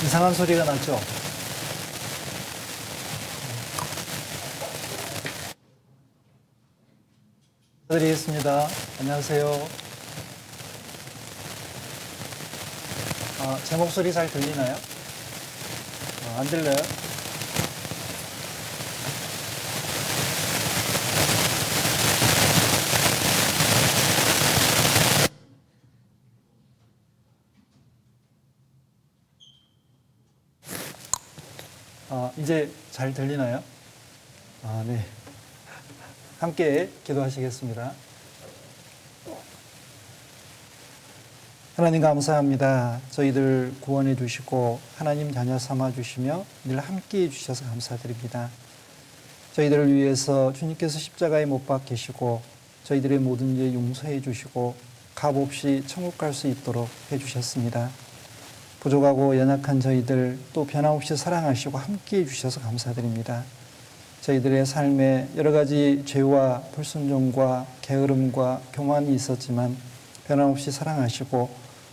이상한 소리가 나죠? 드리겠습니다. 안녕하세요. 제 목소리 잘 들리나요? 안 들려요? 이제 잘 들리나요? 네. 함께 기도하시겠습니다. 하나님 감사합니다. 저희들 구원해 주시고 하나님 자녀 삼아 주시며 늘 함께 해 주셔서 감사드립니다. 저희들을 위해서 주님께서 십자가에 못 박히시고 저희들의 모든 죄 용서해 주시고 값 없이 천국 갈 수 있도록 해 주셨습니다. 부족하고 연약한 저희들 또 변함없이 사랑하시고 함께 해주셔서 감사드립니다. 저희들의 삶에 여러 가지 죄와 불순종과 게으름과 교만이 있었지만 변함없이 사랑하시고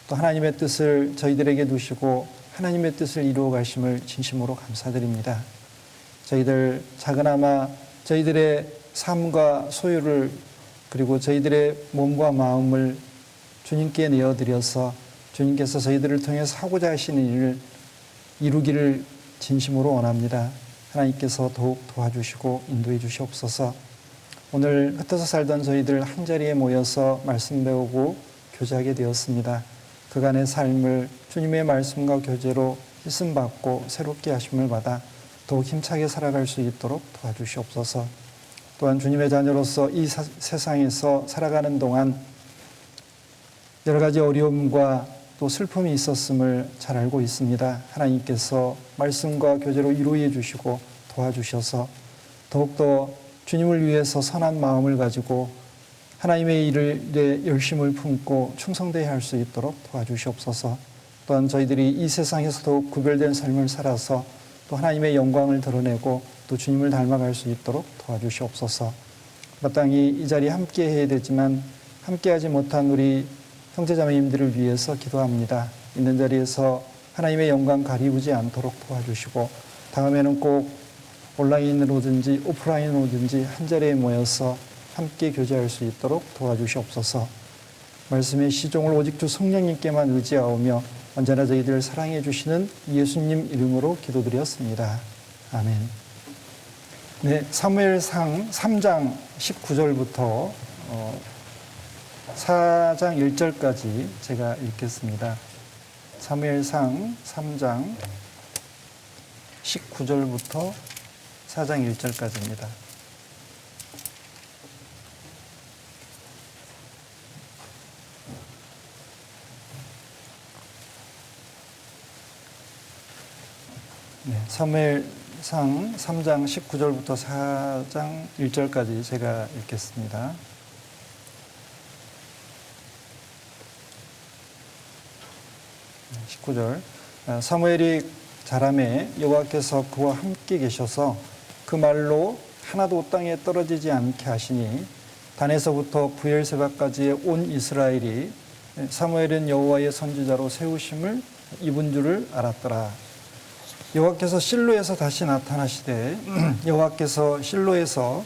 또 하나님의 뜻을 저희들에게 두시고 하나님의 뜻을 이루어 가심을 진심으로 감사드립니다. 저희들 작은아마 저희들의 삶과 소유를 그리고 저희들의 몸과 마음을 주님께 내어드려서 주님께서 저희들을 통해서 하고자 하시는 일을 이루기를 진심으로 원합니다. 하나님께서 더욱 도와주시고 인도해 주시옵소서. 오늘 흩어져 살던 저희들 한자리에 모여서 말씀 배우고 교제하게 되었습니다. 그간의 삶을 주님의 말씀과 교제로 씻음받고 새롭게 하심을 받아 더욱 힘차게 살아갈 수 있도록 도와주시옵소서. 또한 주님의 자녀로서 이 세상에서 살아가는 동안 여러 가지 어려움과 또 슬픔이 있었음을 잘 알고 있습니다. 하나님께서 말씀과 교제로 위로해 주시고 도와주셔서 더욱더 주님을 위해서 선한 마음을 가지고 하나님의 일에 열심을 품고 충성되어야 할 수 있도록 도와주시옵소서. 또한 저희들이 이 세상에서 더욱 구별된 삶을 살아서 또 하나님의 영광을 드러내고 또 주님을 닮아갈 수 있도록 도와주시옵소서. 마땅히 이 자리에 함께 해야 되지만 함께하지 못한 우리 형제자매님들을 위해서 기도합니다. 있는 자리에서 하나님의 영광 가리우지 않도록 도와주시고 다음에는 꼭 온라인으로든지 오프라인으로든지 한자리에 모여서 함께 교제할 수 있도록 도와주시옵소서. 말씀의 시종을 오직 주 성령님께만 의지하오며 언제나 저희들을 사랑해 주시는 예수님 이름으로 기도드렸습니다. 아멘. 네, 사무엘상 3장 19절부터 4장 1절까지 제가 읽겠습니다. 사무엘상 3장 19절부터 4장 1절까지입니다. 네, 사무엘상 3장 19절부터 4장 1절까지 제가 읽겠습니다. 19절 사무엘이 자라매 여호와께서 그와 함께 계셔서 그 말로 하나도 땅에 떨어지지 않게 하시니 단에서부터 브엘세바까지의 온 이스라엘이 사무엘은 여호와의 선지자로 세우심을 입은 줄을 알았더라. 여호와께서 실로에서 다시 나타나시되 여호와께서 실로에서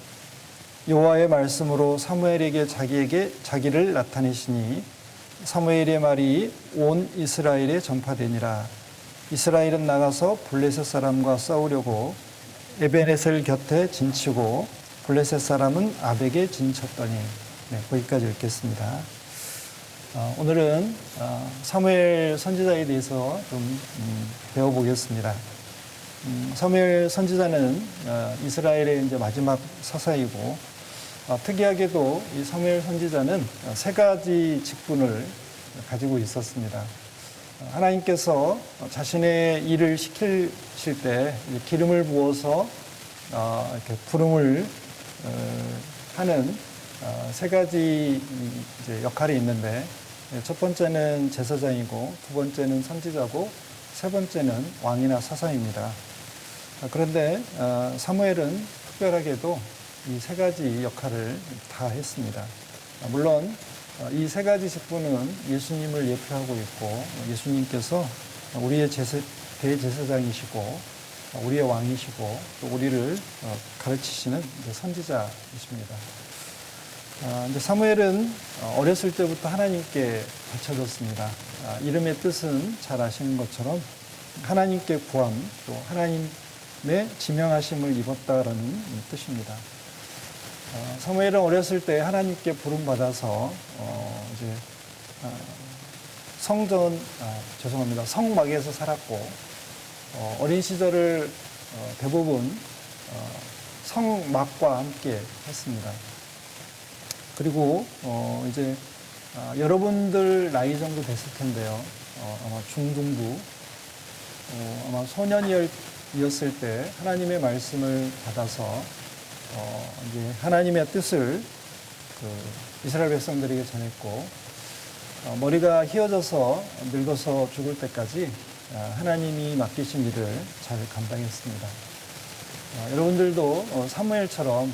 여호와의 말씀으로 사무엘에게 자기를 나타내시니 사무엘의 말이 온 이스라엘에 전파되니라. 이스라엘은 나가서 블레셋 사람과 싸우려고 에베네셀 곁에 진치고 블레셋 사람은 아벡에 진쳤더니. 네, 거기까지 읽겠습니다. 오늘은 사무엘 선지자에 대해서 좀 배워보겠습니다. 사무엘 선지자는 이스라엘의 이제 마지막 사사이고 특이하게도 이 사무엘 선지자는 세 가지 직분을 가지고 있었습니다. 하나님께서 자신의 일을 시키실 때 기름을 부어서 이렇게 부름을 하는 세 가지 이제 역할이 있는데 첫 번째는 제사장이고 두 번째는 선지자고 세 번째는 왕이나 사사입니다. 그런데 사무엘은 특별하게도 이 세 가지 역할을 다 했습니다. 물론 이 세 가지 직분은 예수님을 예표하고 있고 예수님께서 우리의 대제사장이시고 우리의 왕이시고 또 우리를 가르치시는 선지자이십니다. 이제 사무엘은 어렸을 때부터 하나님께 바쳐졌습니다. 이름의 뜻은 잘 아시는 것처럼 하나님께 구함, 또 하나님의 지명하심을 입었다라는 뜻입니다. 사무엘은 어렸을 때 하나님께 부름 받아서 이제 성막에서 살았고 어린 시절을 대부분 성막과 함께 했습니다. 그리고 이제 여러분들 나이 정도 됐을 텐데요. 아마 중등부, 아마 소년이었을 때 하나님의 말씀을 받아서 이제 하나님의 뜻을 이스라엘 백성들에게 전했고 머리가 휘어져서 늙어서 죽을 때까지 하나님이 맡기신 일을 잘 감당했습니다. 여러분들도 사무엘처럼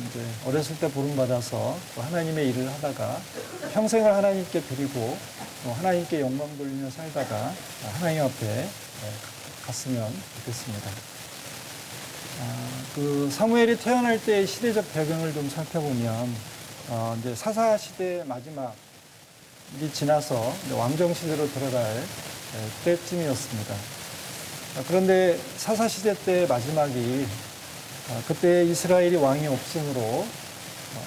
이제 어렸을 때 부름받아서 하나님의 일을 하다가 평생을 하나님께 드리고 하나님께 영광 돌리며 살다가 하나님 앞에 갔으면 좋겠습니다. 그 사무엘이 태어날 때의 시대적 배경을 좀 살펴보면 이제 사사 시대 마지막이 지나서 왕정 시대로 들어갈 때쯤이었습니다. 그런데 사사 시대 때 마지막이 그때 이스라엘이 왕이 없으므로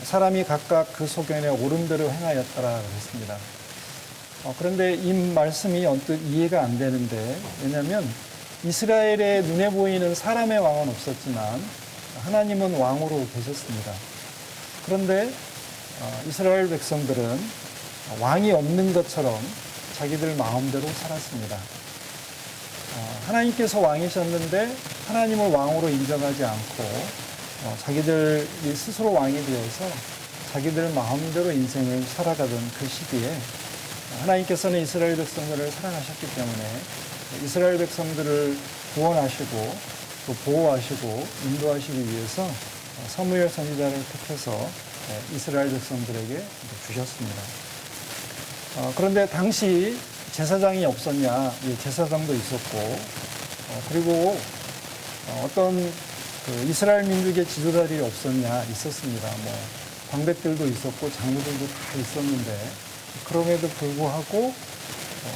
사람이 각각 그 소견에 옳은 대로 행하였더라 그랬습니다. 그런데 이 말씀이 언뜻 이해가 안 되는데, 왜냐하면 이스라엘의 눈에 보이는 사람의 왕은 없었지만 하나님은 왕으로 계셨습니다. 그런데 이스라엘 백성들은 왕이 없는 것처럼 자기들 마음대로 살았습니다. 하나님께서 왕이셨는데 하나님을 왕으로 인정하지 않고 자기들이 스스로 왕이 되어서 자기들 마음대로 인생을 살아가던 그 시기에 하나님께서는 이스라엘 백성들을 사랑하셨기 때문에 이스라엘 백성들을 구원하시고 또 보호하시고 인도하시기 위해서 사무엘 선지자를 택해서 이스라엘 백성들에게 주셨습니다. 그런데 당시 제사장이 없었냐? 예, 제사장도 있었고, 그리고 어떤 이스라엘 민족의 지도자들이 없었냐? 있었습니다. 방백들도 있었고 장로들도 다 있었는데, 그럼에도 불구하고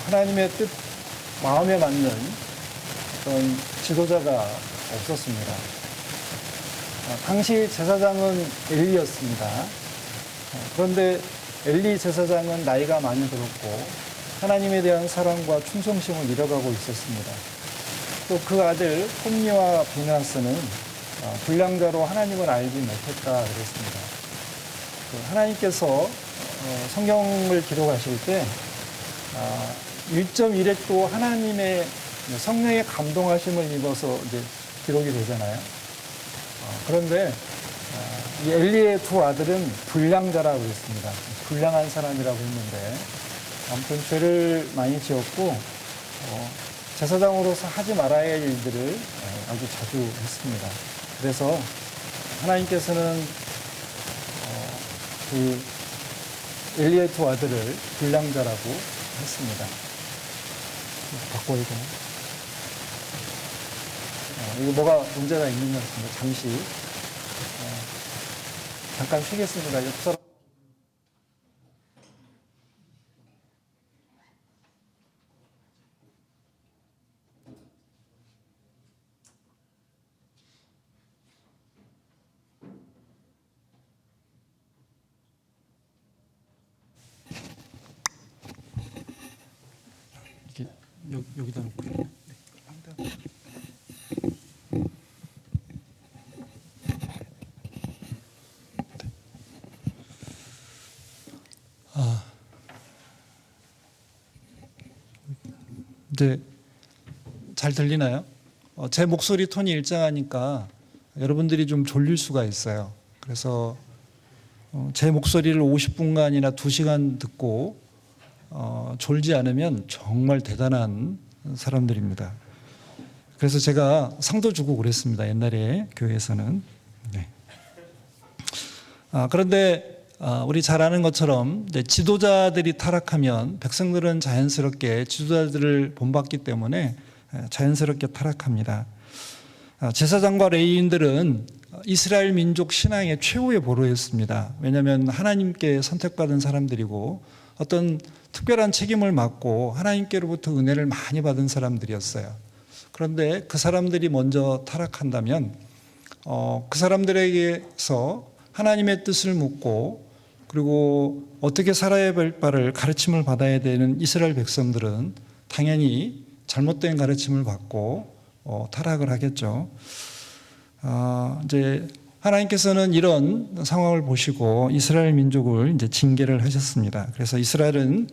하나님의 뜻, 마음에 맞는 어떤 지도자가 없었습니다. 당시 제사장은 엘리였습니다. 그런데 엘리 제사장은 나이가 많이 들었고 하나님에 대한 사랑과 충성심을 잃어가고 있었습니다. 또 그 아들 홈리와 비나스는 불량자로 하나님을 알지 못했다 그랬습니다. 하나님께서 성경을 기록하실 때 1.1획도 하나님의 성령의 감동하심을 입어서 이제 기록이 되잖아요. 그런데 이 엘리의 두 아들은 불량자라고 그랬습니다. 불량한 사람이라고 했는데 아무튼 죄를 많이 지었고 제사장으로서 하지 말아야 할 일들을 아주 자주 했습니다. 그래서 하나님께서는 그 엘리의 두 아들을 불량자라고 했습니다. 바꿔야 되나? 이거 뭐가 문제가 있는 것 같습니다. 잠시 잠깐 쉬겠습니다. 옆 사람 여기다 놓고. 네, 잘 들리나요? 제 목소리 톤이 일정하니까 여러분들이 좀 졸릴 수가 있어요. 그래서 제 목소리를 50분간이나 2시간 듣고 졸지 않으면 정말 대단한 사람들입니다. 그래서 제가 상도 주고 그랬습니다. 옛날에 교회에서는. 네. 그런데 우리 잘 아는 것처럼 지도자들이 타락하면 백성들은 자연스럽게 지도자들을 본받기 때문에 자연스럽게 타락합니다. 제사장과 레위인들은 이스라엘 민족 신앙의 최후의 보루였습니다. 왜냐하면 하나님께 선택받은 사람들이고 어떤 특별한 책임을 맡고 하나님께로부터 은혜를 많이 받은 사람들이었어요. 그런데 그 사람들이 먼저 타락한다면 그 사람들에게서 하나님의 뜻을 묻고 그리고 어떻게 살아야 할 바를 가르침을 받아야 되는 이스라엘 백성들은 당연히 잘못된 가르침을 받고 타락을 하겠죠. 이제 하나님께서는 이런 상황을 보시고 이스라엘 민족을 이제 징계를 하셨습니다. 그래서 이스라엘은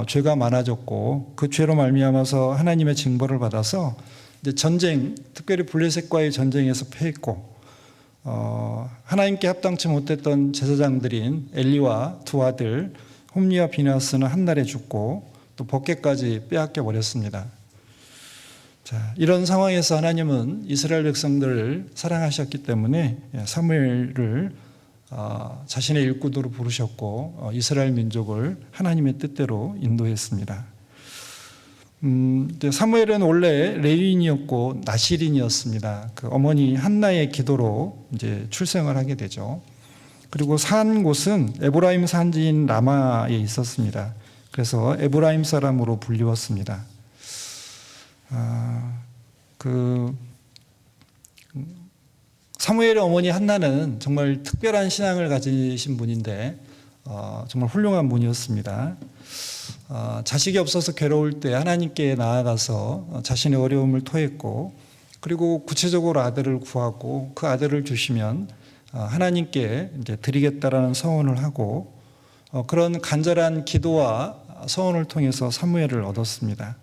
죄가 많아졌고 그 죄로 말미암아서 하나님의 징벌을 받아서 이제 전쟁, 특별히 블레셋과의 전쟁에서 패했고 하나님께 합당치 못했던 제사장들인 엘리와 두 아들 홈리와 비나스는 한 달에 죽고 또 법궤까지 빼앗겨 버렸습니다. 자, 이런 상황에서 하나님은 이스라엘 백성들을 사랑하셨기 때문에 사무엘을 자신의 일꾼으로 부르셨고 이스라엘 민족을 하나님의 뜻대로 인도했습니다. 사무엘은 원래 레위인이었고 나실인이었습니다. 그 어머니 한나의 기도로 이제 출생을 하게 되죠. 그리고 산 곳은 에브라임 산지인 라마에 있었습니다. 그래서 에브라임 사람으로 불리웠습니다. 사무엘의 어머니 한나는 정말 특별한 신앙을 가지신 분인데 정말 훌륭한 분이었습니다. 자식이 없어서 괴로울 때 하나님께 나아가서 자신의 어려움을 토했고 그리고 구체적으로 아들을 구하고 그 아들을 주시면 하나님께 이제 드리겠다라는 서원을 하고 그런 간절한 기도와 서원을 통해서 사무엘을 얻었습니다.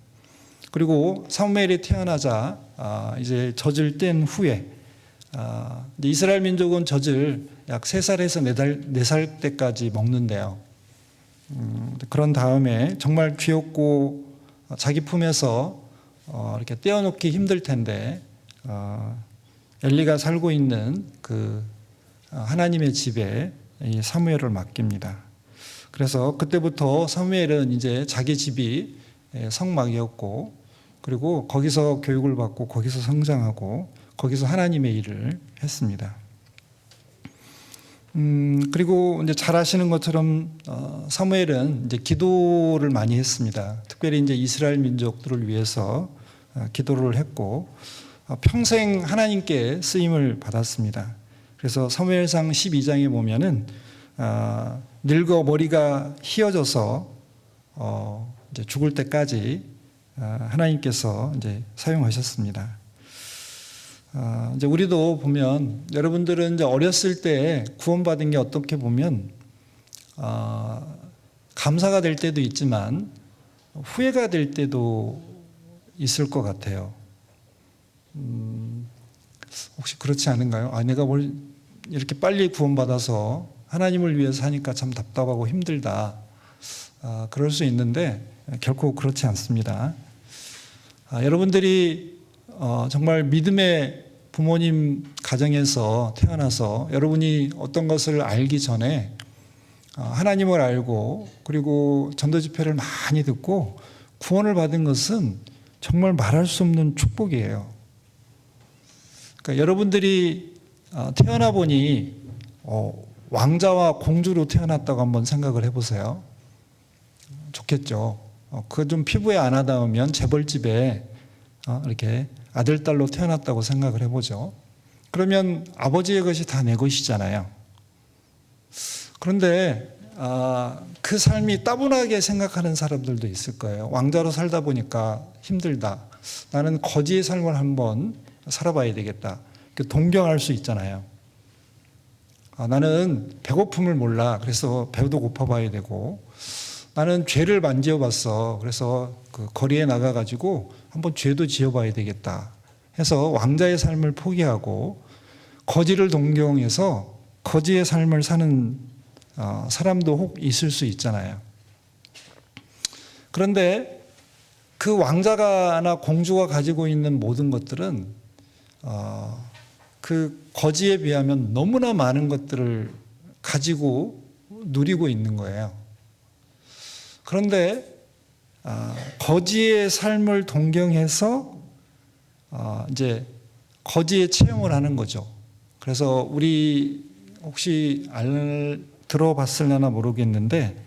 그리고 사무엘이 태어나자 이제 젖을 뗀 후에 이스라엘 민족은 젖을 약 3살에서 4살 때까지 먹는데요. 그런 다음에 정말 귀엽고 자기 품에서 이렇게 떼어놓기 힘들 텐데 엘리가 살고 있는 그 하나님의 집에 이 사무엘을 맡깁니다. 그래서 그때부터 사무엘은 이제 자기 집이 성막이었고 그리고 거기서 교육을 받고 거기서 성장하고 거기서 하나님의 일을 했습니다. 그리고 이제 잘 아시는 것처럼 사무엘은 이제 기도를 많이 했습니다. 특별히 이제 이스라엘 민족들을 위해서 기도를 했고 평생 하나님께 쓰임을 받았습니다. 그래서 사무엘상 12장에 보면은 늙어 머리가 휘어져서 이제 죽을 때까지 하나님께서 이제 사용하셨습니다. 이제 우리도 보면 여러분들은 이제 어렸을 때 구원받은 게 어떻게 보면 감사가 될 때도 있지만 후회가 될 때도 있을 것 같아요. 혹시 그렇지 않은가요? 내가 뭘 이렇게 빨리 구원받아서 하나님을 위해서 사니까 참 답답하고 힘들다. 그럴 수 있는데 결코 그렇지 않습니다. 여러분들이 정말 믿음의 부모님 가정에서 태어나서 여러분이 어떤 것을 알기 전에 하나님을 알고 그리고 전도 집회를 많이 듣고 구원을 받은 것은 정말 말할 수 없는 축복이에요. 그러니까 여러분들이 태어나 보니 왕자와 공주로 태어났다고 한번 생각을 해보세요. 좋겠죠. 그거 좀 피부에 안 와닿으면 재벌집에 이렇게 아들, 딸로 태어났다고 생각을 해보죠. 그러면 아버지의 것이 다 내 것이잖아요. 그런데 그 삶이 따분하게 생각하는 사람들도 있을 거예요. 왕자로 살다 보니까 힘들다. 나는 거지의 삶을 한번 살아봐야 되겠다. 동경할 수 있잖아요. 나는 배고픔을 몰라. 그래서 배도 고파봐야 되고 나는 죄를 만지어봤어. 그래서 그 거리에 나가가지고 한번 죄도 지어봐야 되겠다 해서 왕자의 삶을 포기하고 거지를 동경해서 거지의 삶을 사는 사람도 혹 있을 수 있잖아요. 그런데 그 왕자가나 공주가 가지고 있는 모든 것들은 그 거지에 비하면 너무나 많은 것들을 가지고 누리고 있는 거예요. 그런데 거지의 삶을 동경해서 이제 거지의 체험을 하는 거죠. 그래서 우리 혹시 들어봤을려나 모르겠는데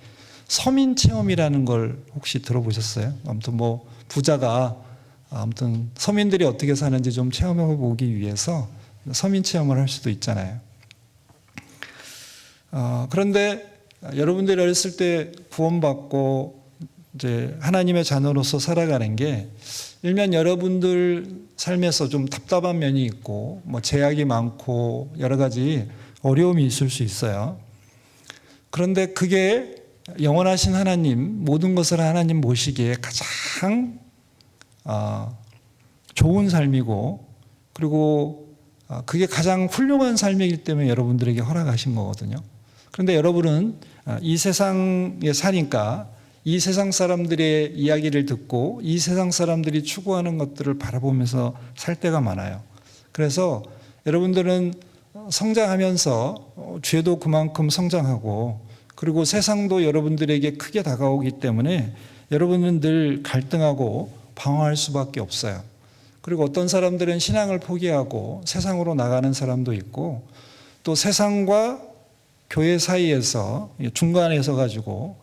서민 체험이라는 걸 혹시 들어보셨어요? 아무튼 뭐 부자가 아무튼 서민들이 어떻게 사는지 좀 체험해 보기 위해서 서민 체험을 할 수도 있잖아요. 그런데 여러분들이 어렸을 때 구원받고 이제 하나님의 자녀로서 살아가는 게 일면 여러분들 삶에서 좀 답답한 면이 있고 뭐 제약이 많고 여러 가지 어려움이 있을 수 있어요. 그런데 그게 영원하신 하나님, 모든 것을 하나님 모시기에 가장 좋은 삶이고, 그리고 그게 가장 훌륭한 삶이기 때문에 여러분들에게 허락하신 거거든요. 그런데 여러분은 이 세상에 사니까 이 세상 사람들의 이야기를 듣고 이 세상 사람들이 추구하는 것들을 바라보면서 살 때가 많아요. 그래서 여러분들은 성장하면서 죄도 그만큼 성장하고, 그리고 세상도 여러분들에게 크게 다가오기 때문에 여러분은 늘 갈등하고 방황할 수밖에 없어요. 그리고 어떤 사람들은 신앙을 포기하고 세상으로 나가는 사람도 있고, 또 세상과 교회 사이에서 중간에 서 가지고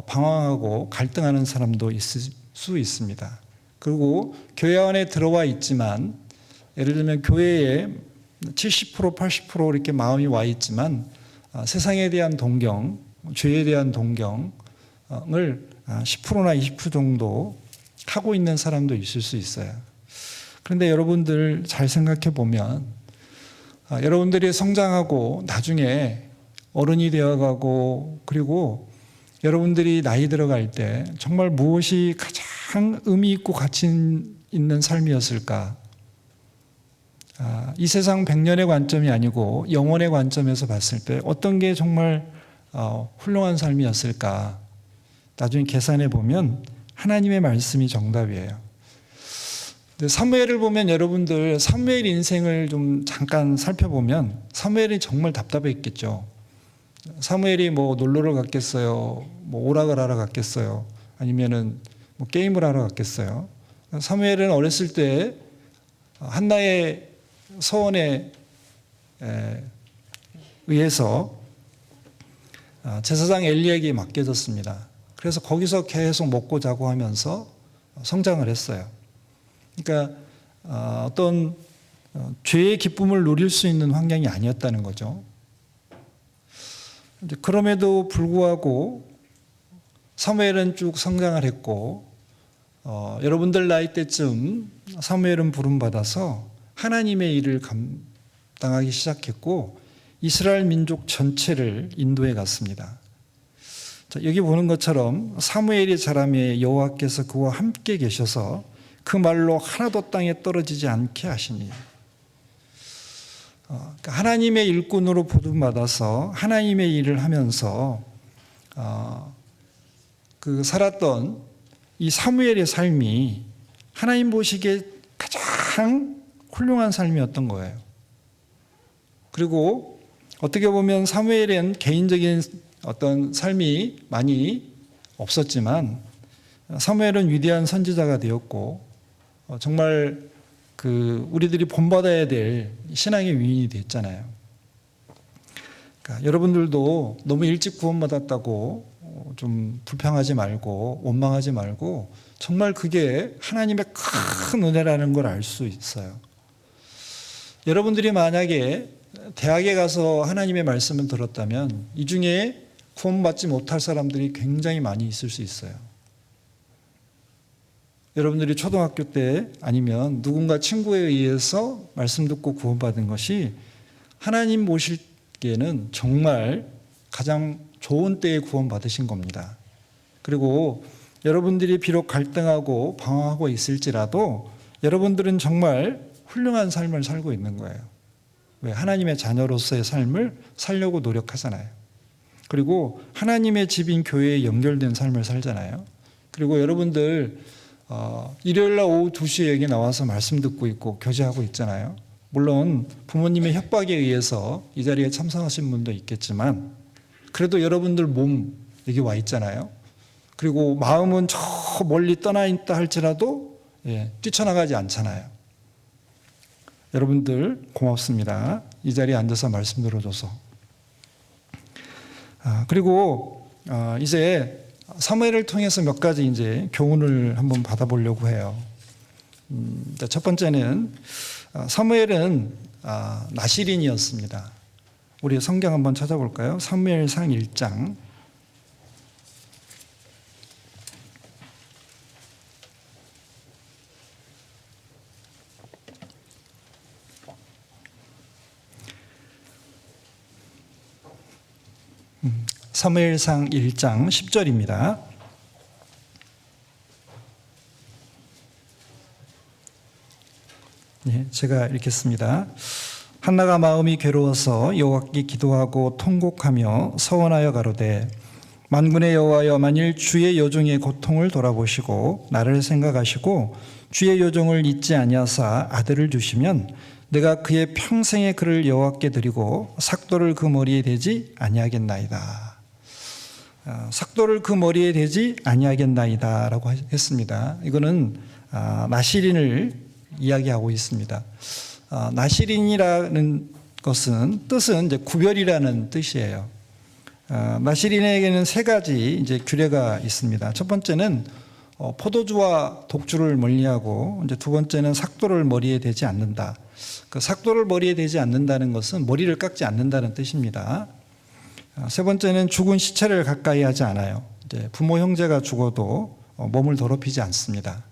방황하고 갈등하는 사람도 있을 수 있습니다. 그리고 교회 안에 들어와 있지만, 예를 들면 교회에 70% 80% 이렇게 마음이 와 있지만 세상에 대한 동경, 죄에 대한 동경을 10%나 20% 정도 하고 있는 사람도 있을 수 있어요. 그런데 여러분들 잘 생각해 보면 여러분들이 성장하고 나중에 어른이 되어가고, 그리고 여러분들이 나이 들어갈 때 정말 무엇이 가장 의미 있고 가치 있는 삶이었을까? 이 세상 100년의 관점이 아니고 영원의 관점에서 봤을 때 어떤 게 정말 훌륭한 삶이었을까? 나중에 계산해 보면 하나님의 말씀이 정답이에요. 사무엘을 보면 여러분들 사무엘 인생을 좀 잠깐 살펴보면 사무엘이 정말 답답했겠죠. 사무엘이 뭐 놀러를 갔겠어요? 뭐 오락을 하러 갔겠어요? 아니면은 뭐 게임을 하러 갔겠어요? 사무엘은 어렸을 때 한나의 서원에 의해서 제사장 엘리에게 맡겨졌습니다. 그래서 거기서 계속 먹고 자고 하면서 성장을 했어요. 그러니까 어떤 죄의 기쁨을 누릴 수 있는 환경이 아니었다는 거죠. 그럼에도 불구하고 사무엘은 쭉 성장을 했고, 여러분들 나이 때쯤 사무엘은 부름받아서 하나님의 일을 감당하기 시작했고 이스라엘 민족 전체를 인도해 갔습니다. 자, 여기 보는 것처럼 사무엘이 자라매 여호와께서 그와 함께 계셔서 그 말로 하나도 땅에 떨어지지 않게 하시니, 하나님의 일꾼으로 부름받아서 하나님의 일을 하면서 그 살았던 이 사무엘의 삶이 하나님 보시기에 가장 훌륭한 삶이었던 거예요. 그리고 어떻게 보면 사무엘은 개인적인 어떤 삶이 많이 없었지만 사무엘은 위대한 선지자가 되었고 정말 우리들이 본받아야 될 신앙의 위인이 됐잖아요. 그러니까 여러분들도 너무 일찍 구원받았다고 좀 불평하지 말고 원망하지 말고 정말 그게 하나님의 큰 은혜라는 걸 알 수 있어요. 여러분들이 만약에 대학에 가서 하나님의 말씀을 들었다면 이 중에 구원받지 못할 사람들이 굉장히 많이 있을 수 있어요. 여러분들이 초등학교 때 아니면 누군가 친구에 의해서 말씀 듣고 구원받은 것이 하나님 보시기에는 정말 가장 좋은 때에 구원받으신 겁니다. 그리고 여러분들이 비록 갈등하고 방황하고 있을지라도 여러분들은 정말 훌륭한 삶을 살고 있는 거예요. 왜? 하나님의 자녀로서의 삶을 살려고 노력하잖아요. 그리고 하나님의 집인 교회에 연결된 삶을 살잖아요. 그리고 여러분들 일요일날 오후 2시에 여기 나와서 말씀 듣고 있고 교제하고 있잖아요. 물론 부모님의 협박에 의해서 이 자리에 참석하신 분도 있겠지만 그래도 여러분들 몸 여기 와 있잖아요. 그리고 마음은 저 멀리 떠나 있다 할지라도 뛰쳐나가지 않잖아요. 여러분들 고맙습니다. 이 자리에 앉아서 말씀 들어줘서. 그리고 이제 사무엘을 통해서 몇 가지 이제 교훈을 한번 받아보려고 해요. 첫 번째는 사무엘은 나실인이었습니다. 우리 성경 한번 찾아볼까요? 사무엘상 1장. 사무엘상 1장 10절입니다. 네, 제가 읽겠습니다. 한나가 마음이 괴로워서 여호와께 기도하고 통곡하며 서원하여 가로되 만군의 여호와여, 만일 주의 요종의 고통을 돌아보시고 나를 생각하시고 주의 요종을 잊지 아니하사 아들을 주시면 내가 그의 평생의 그를 여호와께 드리고 삭도를 그 머리에 대지 아니하겠나이다. 삭도를 그 머리에 대지 아니하겠나이다 라고 했습니다. 이거는 나실인을 이야기하고 있습니다. 나실인이라는 것은 뜻은 이제 구별이라는 뜻이에요. 나실인에게는 세 가지 이제 규례가 있습니다. 첫 번째는 포도주와 독주를 멀리하고, 이제 두 번째는 삭도를 머리에 대지 않는다. 그 삭도를 머리에 대지 않는다는 것은 머리를 깎지 않는다는 뜻입니다. 세 번째는 죽은 시체를 가까이 하지 않아요. 이제 부모 형제가 죽어도 몸을 더럽히지 않습니다.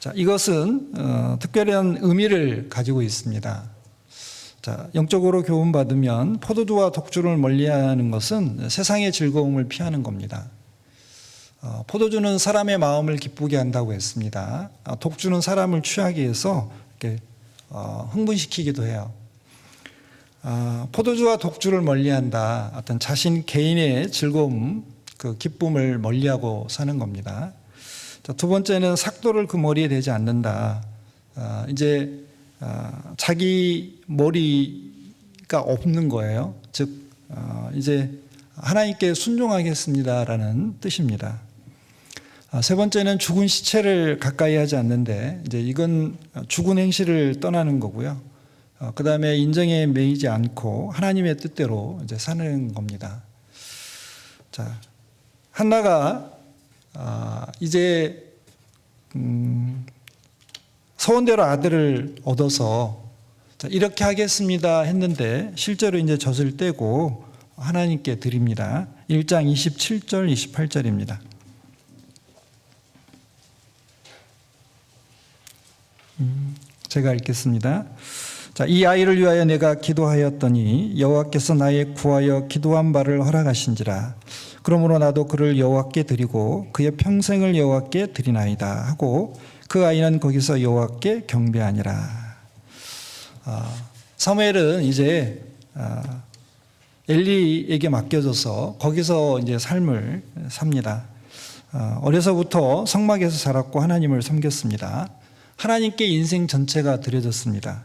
자, 이것은 특별한 의미를 가지고 있습니다. 자, 영적으로 교훈받으면 포도주와 독주를 멀리하는 것은 세상의 즐거움을 피하는 겁니다. 포도주는 사람의 마음을 기쁘게 한다고 했습니다. 독주는 사람을 취하게 해서 이렇게 흥분시키기도 해요. 포도주와 독주를 멀리한다. 어떤 자신 개인의 즐거움, 그 기쁨을 멀리하고 사는 겁니다. 자, 두 번째는 삭도를 그 머리에 대지 않는다. 이제 자기 머리가 없는 거예요. 즉 이제 하나님께 순종하겠습니다라는 뜻입니다. 세 번째는 죽은 시체를 가까이 하지 않는데, 이제 이건 죽은 행실을 떠나는 거고요. 그 다음에 인정에 매이지 않고 하나님의 뜻대로 이제 사는 겁니다. 자, 한나가 이제 소원대로 아들을 얻어서 이렇게 하겠습니다 했는데 실제로 이제 젖을 떼고 하나님께 드립니다. 1장 27절 28절입니다. 제가 읽겠습니다. 자, 이 아이를 위하여 내가 기도하였더니 여호와께서 나의 구하여 기도한 바를 허락하신지라. 그러므로 나도 그를 여호와께 드리고 그의 평생을 여호와께 드리나이다 하고 그 아이는 거기서 여호와께 경배하니라. 사무엘은 이제 엘리에게 맡겨져서 거기서 이제 삶을 삽니다. 어려서부터 성막에서 자랐고 하나님을 섬겼습니다. 하나님께 인생 전체가 드려졌습니다.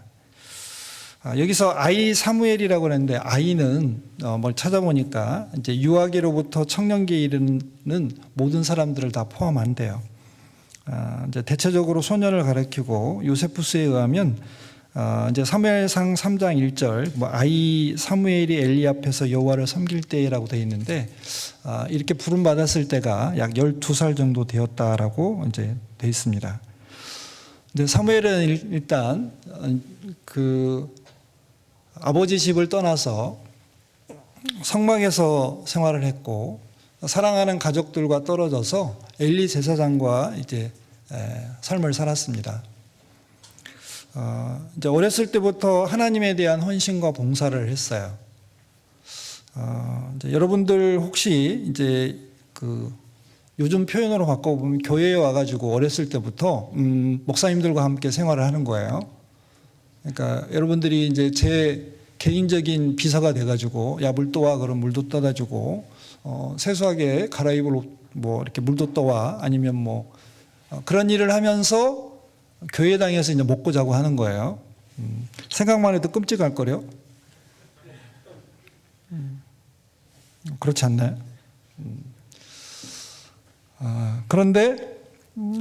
여기서 아이 사무엘이라고 하는데, 아이는 뭘 찾아보니까 이제 유아기로부터 청년기에 이르는 모든 사람들을 다 포함한대요. 이제 대체적으로 소년을 가리키고 요세푸스에 의하면 이제 사무엘상 3장 1절 아이 사무엘이 엘리 앞에서 여호와를 섬길 때라고 되어 있는데, 이렇게 부름 받았을 때가 약 12살 정도 되었다라고 이제 되어 있습니다. 근데 사무엘은 일단 그 아버지 집을 떠나서 성막에서 생활을 했고, 사랑하는 가족들과 떨어져서 엘리 제사장과 이제 삶을 살았습니다. 이제 어렸을 때부터 하나님에 대한 헌신과 봉사를 했어요. 이제 여러분들 혹시 이제 그 요즘 표현으로 바꿔보면 교회에 와가지고 어렸을 때부터 목사님들과 함께 생활을 하는 거예요. 그러니까 여러분들이 이제 제 개인적인 비서가 돼가지고 야 물 떠와 그럼 물도 떠다 주고 세수하게 갈아입을 옷 뭐 이렇게 물도 떠와 아니면 뭐 그런 일을 하면서 교회당에서 이제 먹고 자고 하는 거예요. 생각만 해도 끔찍할 거래요. 그렇지 않나요? 그런데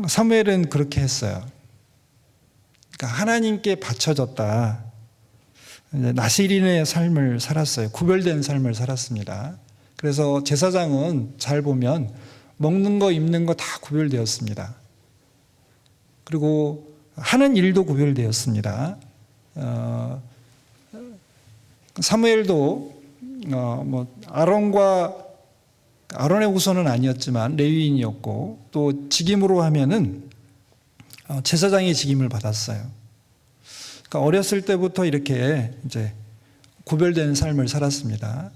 사무엘은 그렇게 했어요. 그러니까 하나님께 바쳐졌다. 나시린의 삶을 살았어요. 구별된 삶을 살았습니다. 그래서 제사장은 잘 보면 먹는 거 입는 거 다 구별되었습니다. 그리고 하는 일도 구별되었습니다. 사무엘도 아론의 후손은 아니었지만 레위인이었고 또 직임으로 하면은 제사장의 직임을 받았어요. 그러니까 어렸을 때부터 이렇게 이제 구별된 삶을 살았습니다.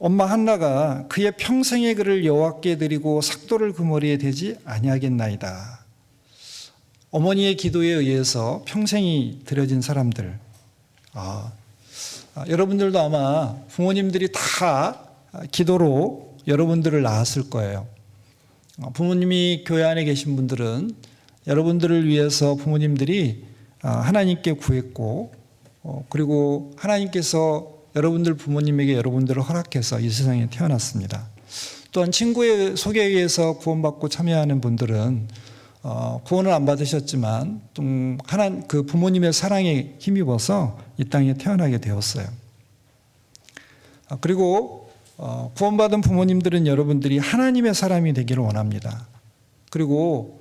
엄마 한나가 그의 평생의 그를 여호와께 드리고 삭도를 그 머리에 대지 아니하겠나이다. 어머니의 기도에 의해서 평생이 드려진 사람들. 여러분들도 아마 부모님들이 다 기도로 여러분들을 낳았을 거예요. 부모님이 교회 안에 계신 분들은 여러분들을 위해서 부모님들이 하나님께 구했고, 그리고 하나님께서 여러분들 부모님에게 여러분들을 허락해서 이 세상에 태어났습니다. 또한 친구의 소개에 의해서 구원받고 참여하는 분들은 구원을 안 받으셨지만 좀 그 부모님의 사랑에 힘입어서 이 땅에 태어나게 되었어요. 그리고 구원받은 부모님들은 여러분들이 하나님의 사람이 되기를 원합니다. 그리고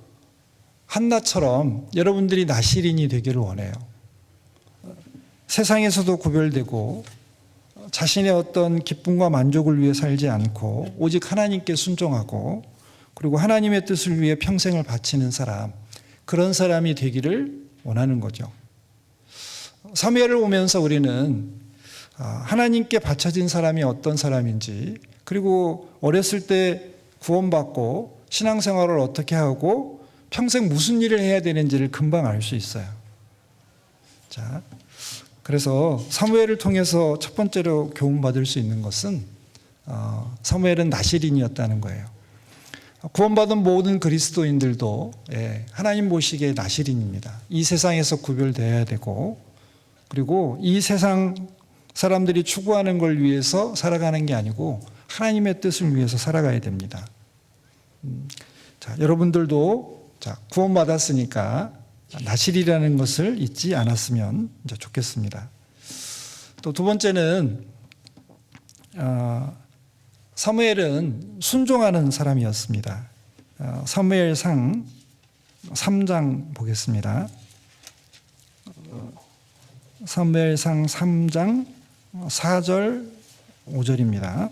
한나처럼 여러분들이 나시린이 되기를 원해요. 세상에서도 구별되고 자신의 어떤 기쁨과 만족을 위해 살지 않고 오직 하나님께 순종하고 그리고 하나님의 뜻을 위해 평생을 바치는 사람, 그런 사람이 되기를 원하는 거죠. 사무엘을 보면서 우리는 하나님께 바쳐진 사람이 어떤 사람인지, 그리고 어렸을 때 구원받고 신앙생활을 어떻게 하고 평생 무슨 일을 해야 되는지를 금방 알 수 있어요. 자, 그래서 사무엘을 통해서 첫 번째로 교훈받을 수 있는 것은 사무엘은 나시린이었다는 거예요. 구원받은 모든 그리스도인들도 하나님 보시기에 나시린입니다. 이 세상에서 구별되어야 되고, 그리고 이 세상 사람들이 추구하는 걸 위해서 살아가는 게 아니고 하나님의 뜻을 위해서 살아가야 됩니다. 자, 여러분들도 구원받았으니까 나실이라는 것을 잊지 않았으면 좋겠습니다. 또 두 번째는 사무엘은 순종하는 사람이었습니다. 사무엘상 3장 보겠습니다. 사무엘상 3장 4절 5절입니다.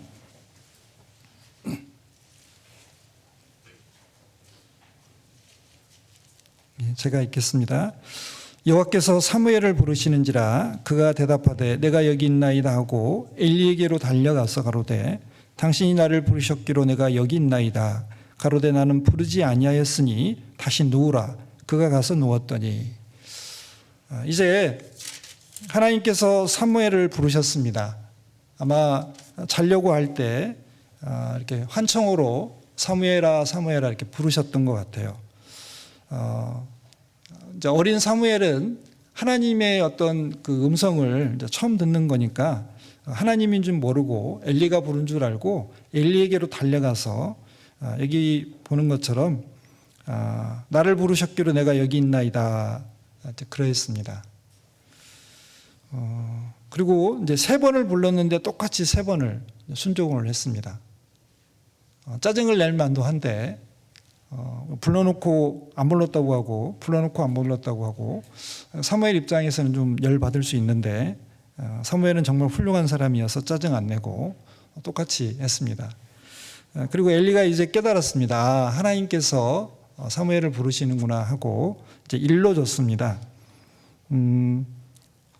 제가 읽겠습니다. 여호와께서 사무엘을 부르시는지라 그가 대답하되 내가 여기 있나이다 하고 엘리에게로 달려가서 가로되 당신이 나를 부르셨기로 내가 여기 있나이다. 가로되 나는 부르지 아니하였으니 다시 누우라. 그가 가서 누웠더니. 이제 하나님께서 사무엘을 부르셨습니다. 아마 자려고 할 때 이렇게 환청으로 사무엘아 사무엘아 이렇게 부르셨던 것 같아요. 이제 어린 사무엘은 하나님의 어떤 그 음성을 이제 처음 듣는 거니까 하나님인 줄 모르고 엘리가 부른 줄 알고 엘리에게로 달려가서 여기 보는 것처럼 나를 부르셨기로 내가 여기 있나이다 그러했습니다. 그리고 이제 3번을 불렀는데 똑같이 3번을 순종을 했습니다. 짜증을 낼 만도 한데 불러놓고 안 불렀다고 하고 불러놓고 안 불렀다고 하고 사무엘 입장에서는 좀 열받을 수 있는데 사무엘은 정말 훌륭한 사람이어서 짜증 안 내고 똑같이 했습니다. 그리고 엘리가 이제 깨달았습니다. 하나님께서 사무엘을 부르시는구나 하고 이제 일러줬습니다.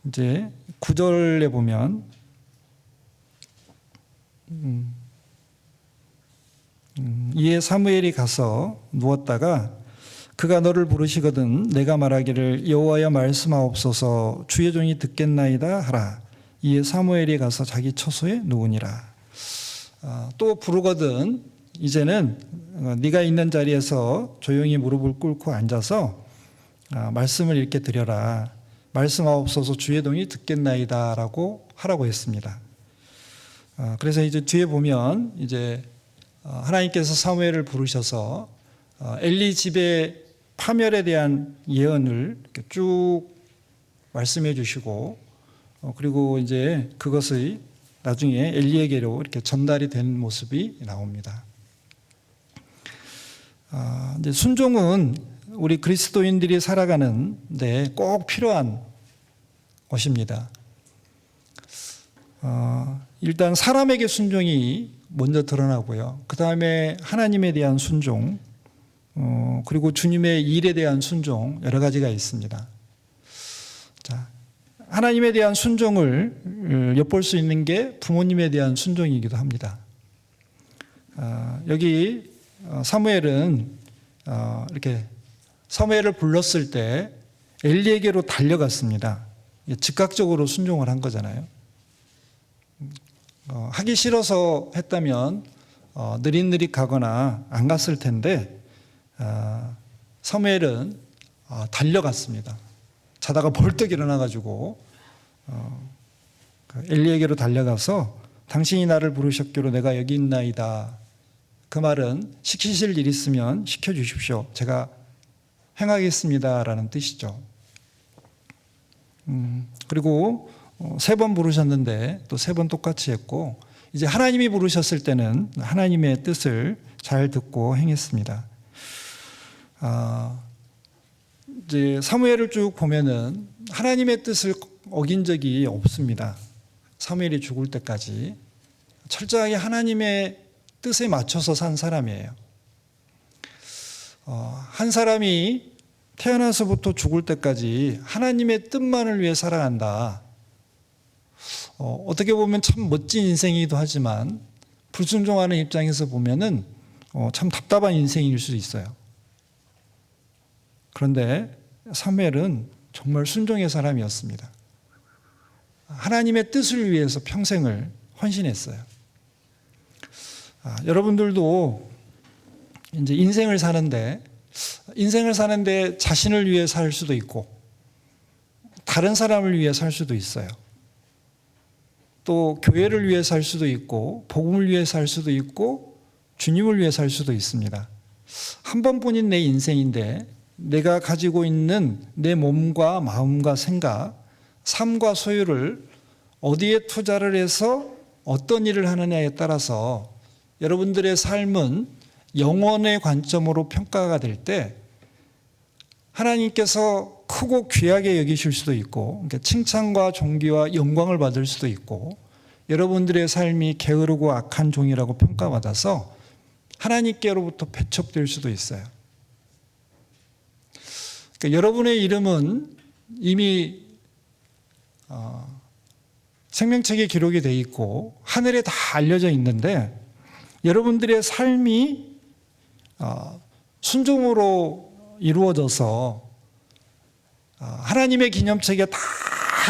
이제 9절에 보면 이에 사무엘이 가서 누웠다가 그가 너를 부르시거든 내가 말하기를 여호와여 말씀하옵소서 주의 종이 듣겠나이다 하라. 이에 사무엘이 가서 자기 처소에 누우니라. 또 부르거든 이제는 네가 있는 자리에서 조용히 무릎을 꿇고 앉아서 말씀을 읽게 드려라. 말씀하옵소서 주의 종이 듣겠나이다 라고 하라고 했습니다. 그래서 이제 뒤에 보면 이제 하나님께서 사무엘을 부르셔서 엘리 집에 파멸에 대한 예언을 이렇게 쭉 말씀해 주시고 그리고 이제 그것이 나중에 엘리에게로 이렇게 전달이 된 모습이 나옵니다. 이제 순종은 우리 그리스도인들이 살아가는 데 꼭 필요한 것입니다. 일단 사람에게 순종이 먼저 드러나고요. 그 다음에 하나님에 대한 순종, 그리고 주님의 일에 대한 순종, 여러 가지가 있습니다. 자, 하나님에 대한 순종을 엿볼 수 있는 게 부모님에 대한 순종이기도 합니다. 여기 사무엘은 이렇게 사무엘을 불렀을 때 엘리에게로 달려갔습니다. 즉각적으로 순종을 한 거잖아요. 하기 싫어서 했다면 느릿느릿 가거나 안 갔을 텐데 사무엘은 달려갔습니다. 자다가 벌떡 일어나가지고 엘리에게로 달려가서 당신이 나를 부르셨기로 내가 여기 있나이다. 그 말은 시키실 일 있으면 시켜주십시오. 제가 행하겠습니다라는 뜻이죠. 그리고 3번 부르셨는데 또 3번 똑같이 했고 이제 하나님이 부르셨을 때는 하나님의 뜻을 잘 듣고 행했습니다. 이제 사무엘을 쭉 보면은 하나님의 뜻을 어긴 적이 없습니다. 사무엘이 죽을 때까지 철저하게 하나님의 뜻에 맞춰서 산 사람이에요. 한 사람이 태어나서부터 죽을 때까지 하나님의 뜻만을 위해 살아간다. 어떻게 보면 참 멋진 인생이기도 하지만 불순종하는 입장에서 보면은 참 답답한 인생일 수도 있어요. 그런데 사무엘은 정말 순종의 사람이었습니다. 하나님의 뜻을 위해서 평생을 헌신했어요. 여러분들도 이제 인생을 사는데 자신을 위해 살 수도 있고 다른 사람을 위해 살 수도 있어요. 또 교회를 위해 살 수도 있고 복음을 위해 살 수도 있고 주님을 위해 살 수도 있습니다. 한 번뿐인 내 인생인데 내가 가지고 있는 내 몸과 마음과 생각, 삶과 소유를 어디에 투자를 해서 어떤 일을 하느냐에 따라서 여러분들의 삶은 영원의 관점으로 평가가 될 때 하나님께서 크고 귀하게 여기실 수도 있고 칭찬과 존귀와 영광을 받을 수도 있고 여러분들의 삶이 게으르고 악한 종이라고 평가받아서 하나님께로부터 배척될 수도 있어요. 그러니까 여러분의 이름은 이미 생명책에 기록이 돼 있고 하늘에 다 알려져 있는데 여러분들의 삶이 순종으로 이루어져서 하나님의 기념책에 다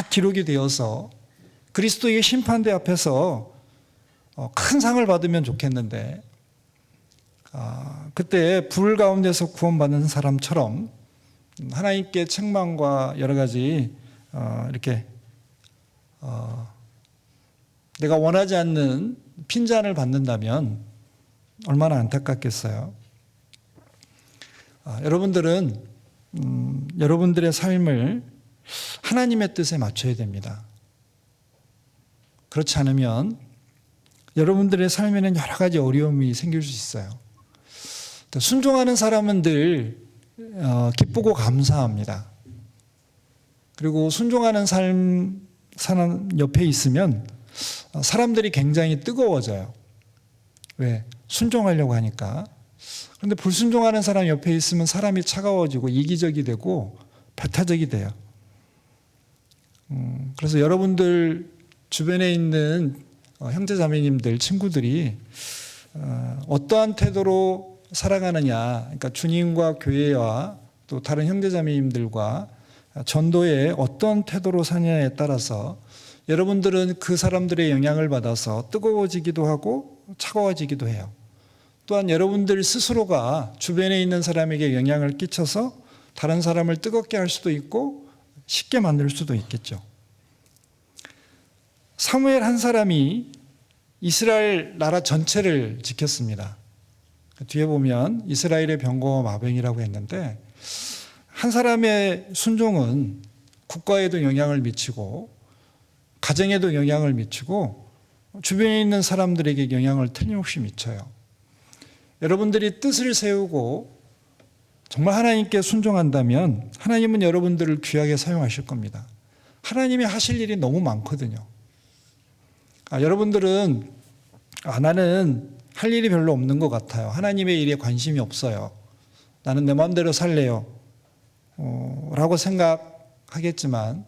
기록이 되어서 그리스도의 심판대 앞에서 큰 상을 받으면 좋겠는데 그때 불 가운데서 구원받는 사람처럼 하나님께 책망과 여러 가지 이렇게 내가 원하지 않는 핀잔을 받는다면 얼마나 안타깝겠어요. 여러분들은 여러분들의 삶을 하나님의 뜻에 맞춰야 됩니다. 그렇지 않으면 여러분들의 삶에는 여러 가지 어려움이 생길 수 있어요. 순종하는 사람은 늘 기쁘고 감사합니다. 그리고 순종하는 사람 옆에 있으면 사람들이 굉장히 뜨거워져요. 왜? 순종하려고 하니까. 그런데 불순종하는 사람 옆에 있으면 사람이 차가워지고 이기적이 되고 배타적이 돼요. 그래서 여러분들 주변에 있는 형제자매님들, 친구들이 어떠한 태도로 살아가느냐, 그러니까 주님과 교회와 또 다른 형제자매님들과 전도에 어떤 태도로 사느냐에 따라서 여러분들은 그 사람들의 영향을 받아서 뜨거워지기도 하고 차가워지기도 해요. 또한 여러분들 스스로가 주변에 있는 사람에게 영향을 끼쳐서 다른 사람을 뜨겁게 할 수도 있고 쉽게 만들 수도 있겠죠. 사무엘 한 사람이 이스라엘 나라 전체를 지켰습니다. 뒤에 보면 이스라엘의 병거와 마병이라고 했는데 한 사람의 순종은 국가에도 영향을 미치고 가정에도 영향을 미치고 주변에 있는 사람들에게 영향을 틀림없이 미쳐요. 여러분들이 뜻을 세우고 정말 하나님께 순종한다면 하나님은 여러분들을 귀하게 사용하실 겁니다. 하나님이 하실 일이 너무 많거든요. 여러분들은 나는 할 일이 별로 없는 것 같아요. 하나님의 일에 관심이 없어요. 나는 내 마음대로 살래요. 라고 생각하겠지만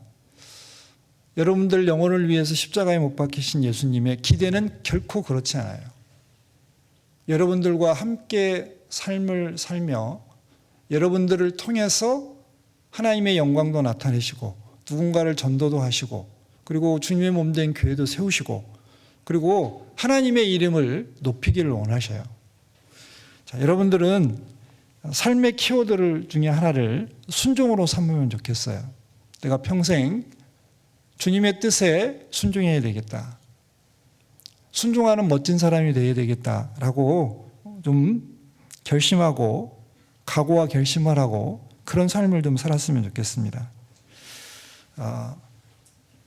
여러분들 영혼을 위해서 십자가에 못 박히신 예수님의 기대는 결코 그렇지 않아요. 여러분들과 함께 삶을 살며 여러분들을 통해서 하나님의 영광도 나타내시고 누군가를 전도도 하시고 그리고 주님의 몸된 교회도 세우시고 그리고 하나님의 이름을 높이기를 원하셔요. 자, 여러분들은 삶의 키워드 중에 하나를 순종으로 삼으면 좋겠어요. 내가 평생 주님의 뜻에 순종해야 되겠다. 순종하는 멋진 사람이 되어야 되겠다라고 좀 결심하고 각오와 결심을 하고 그런 삶을 좀 살았으면 좋겠습니다.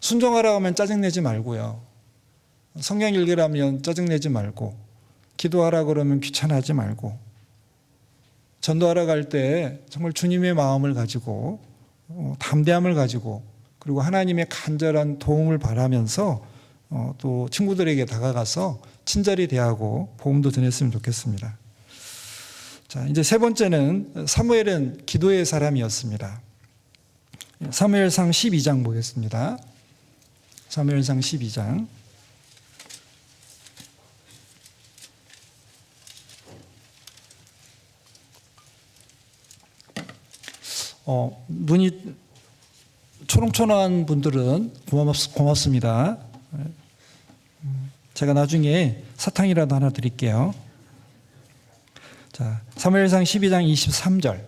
순종하라고 하면 짜증내지 말고요. 성경 읽으라면 짜증내지 말고 기도하라 그러면 귀찮아하지 말고 전도하러 갈 때 정말 주님의 마음을 가지고 담대함을 가지고 그리고 하나님의 간절한 도움을 바라면서 또 친구들에게 다가가서 친절히 대하고 복음도 전했으면 좋겠습니다. 자, 이제 세 번째는 사무엘은 기도의 사람이었습니다. 사무엘상 12장 보겠습니다. 사무엘상 12장. 눈이 초롱초롱한 분들은 고맙습니다. 제가 나중에 사탕이라도 하나 드릴게요. 자, 사무엘상 12장 23절.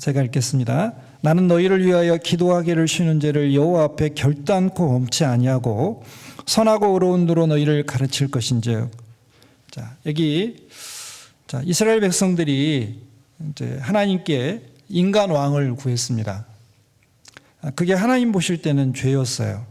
제가 읽겠습니다. 나는 너희를 위하여 기도하기를 쉬는 죄를 여호와 앞에 결단코 범치 아니하고 선하고 의로운 도로 너희를 가르칠 것인즉. 자, 여기 이스라엘 백성들이 이제 하나님께 인간 왕을 구했습니다. 그게 하나님 보실 때는 죄였어요.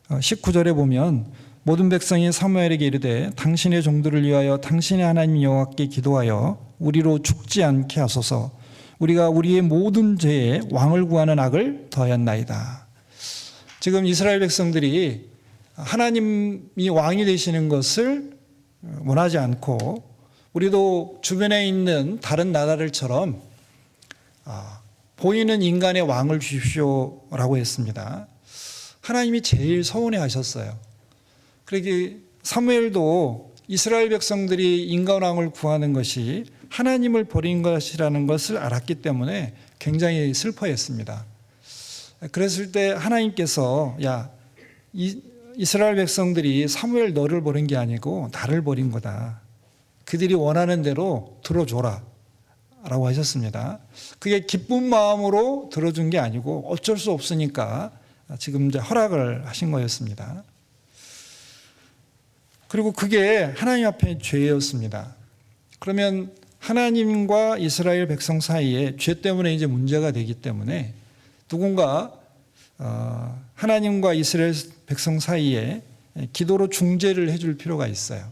19절에 보면 모든 백성이 사무엘에게 이르되 당신의 종들을 위하여 당신의 하나님 여호와께 기도하여 우리로 죽지 않게 하소서. 우리가 우리의 모든 죄에 왕을 구하는 악을 더하였나이다. 지금 이스라엘 백성들이 하나님이 왕이 되시는 것을 원하지 않고 우리도 주변에 있는 다른 나라들처럼 보이는 인간의 왕을 주십시오라고 했습니다. 하나님이 제일 서운해 하셨어요. 그러기 사무엘도 이스라엘 백성들이 인간 왕을 구하는 것이 하나님을 버린 것이라는 것을 알았기 때문에 굉장히 슬퍼했습니다. 그랬을 때 하나님께서 이스라엘 백성들이 사무엘 너를 버린 게 아니고 나를 버린 거다. 그들이 원하는 대로 들어줘라 라고 하셨습니다. 그게 기쁜 마음으로 들어준 게 아니고 어쩔 수 없으니까 지금 이제 허락을 하신 거였습니다. 그리고 그게 하나님 앞에 죄였습니다. 그러면 하나님과 이스라엘 백성 사이에 죄 때문에 이제 문제가 되기 때문에 누군가 하나님과 이스라엘 백성 사이에 기도로 중재를 해줄 필요가 있어요.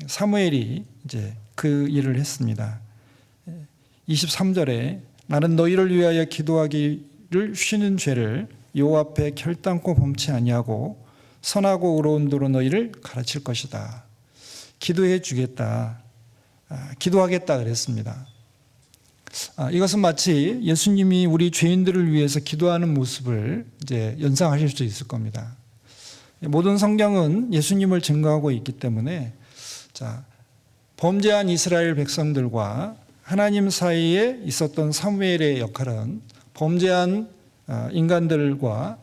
사무엘이 이제 그 일을 했습니다. 23절에 나는 너희를 위하여 기도하기를 쉬는 죄를 여호와 앞에 결단코 범치 아니하고 선하고 의로운 도로 너희를 가르칠 것이다. 기도해 주겠다. 기도하겠다 그랬습니다. 이것은 마치 예수님이 우리 죄인들을 위해서 기도하는 모습을 이제 연상하실 수 있을 겁니다. 모든 성경은 예수님을 증거하고 있기 때문에 범죄한 이스라엘 백성들과 하나님 사이에 있었던 사무엘의 역할은 범죄한 인간들과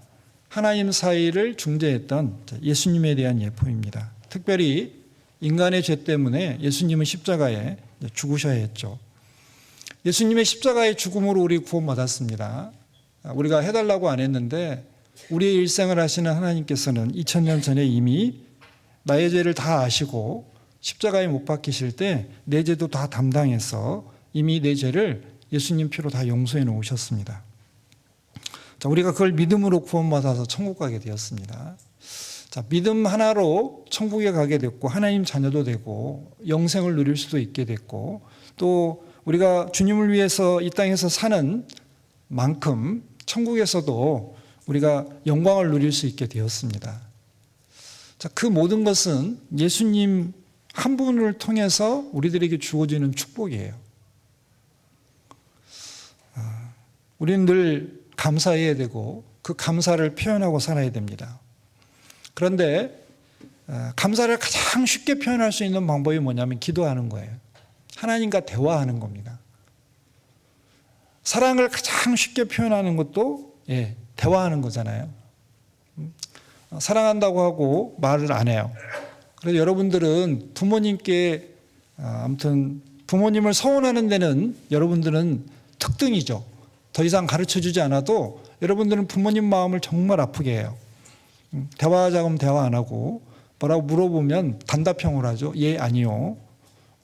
하나님 사이를 중재했던 예수님에 대한 예표입니다. 특별히 인간의 죄 때문에 예수님은 십자가에 죽으셔야 했죠. 예수님의 십자가의 죽음으로 우리 구원받았습니다. 우리가 해달라고 안 했는데 우리의 일생을 하시는 하나님께서는 2000년 전에 이미 나의 죄를 다 아시고 십자가에 못 박히실 때 내 죄도 다 담당해서 이미 내 죄를 예수님 피로 다 용서해 놓으셨습니다. 자, 우리가 그걸 믿음으로 구원받아서 천국 가게 되었습니다. 자, 믿음 하나로 천국에 가게 됐고 하나님 자녀도 되고 영생을 누릴 수도 있게 됐고 또 우리가 주님을 위해서 이 땅에서 사는 만큼 천국에서도 우리가 영광을 누릴 수 있게 되었습니다. 자, 그 모든 것은 예수님 한 분을 통해서 우리들에게 주어지는 축복이에요. 우리는 늘 감사해야 되고 그 감사를 표현하고 살아야 됩니다. 그런데 감사를 가장 쉽게 표현할 수 있는 방법이 뭐냐면 기도하는 거예요. 하나님과 대화하는 겁니다. 사랑을 가장 쉽게 표현하는 것도 대화하는 거잖아요. 사랑한다고 하고 말을 안 해요. 그래서 여러분들은 부모님께 아무튼 부모님을 서운하는 데는 여러분들은 특등이죠. 더 이상 가르쳐주지 않아도 여러분들은 부모님 마음을 정말 아프게 해요. 대화하자고 하면 대화 안 하고 뭐라고 물어보면 단답형으로 하죠. 예, 아니요.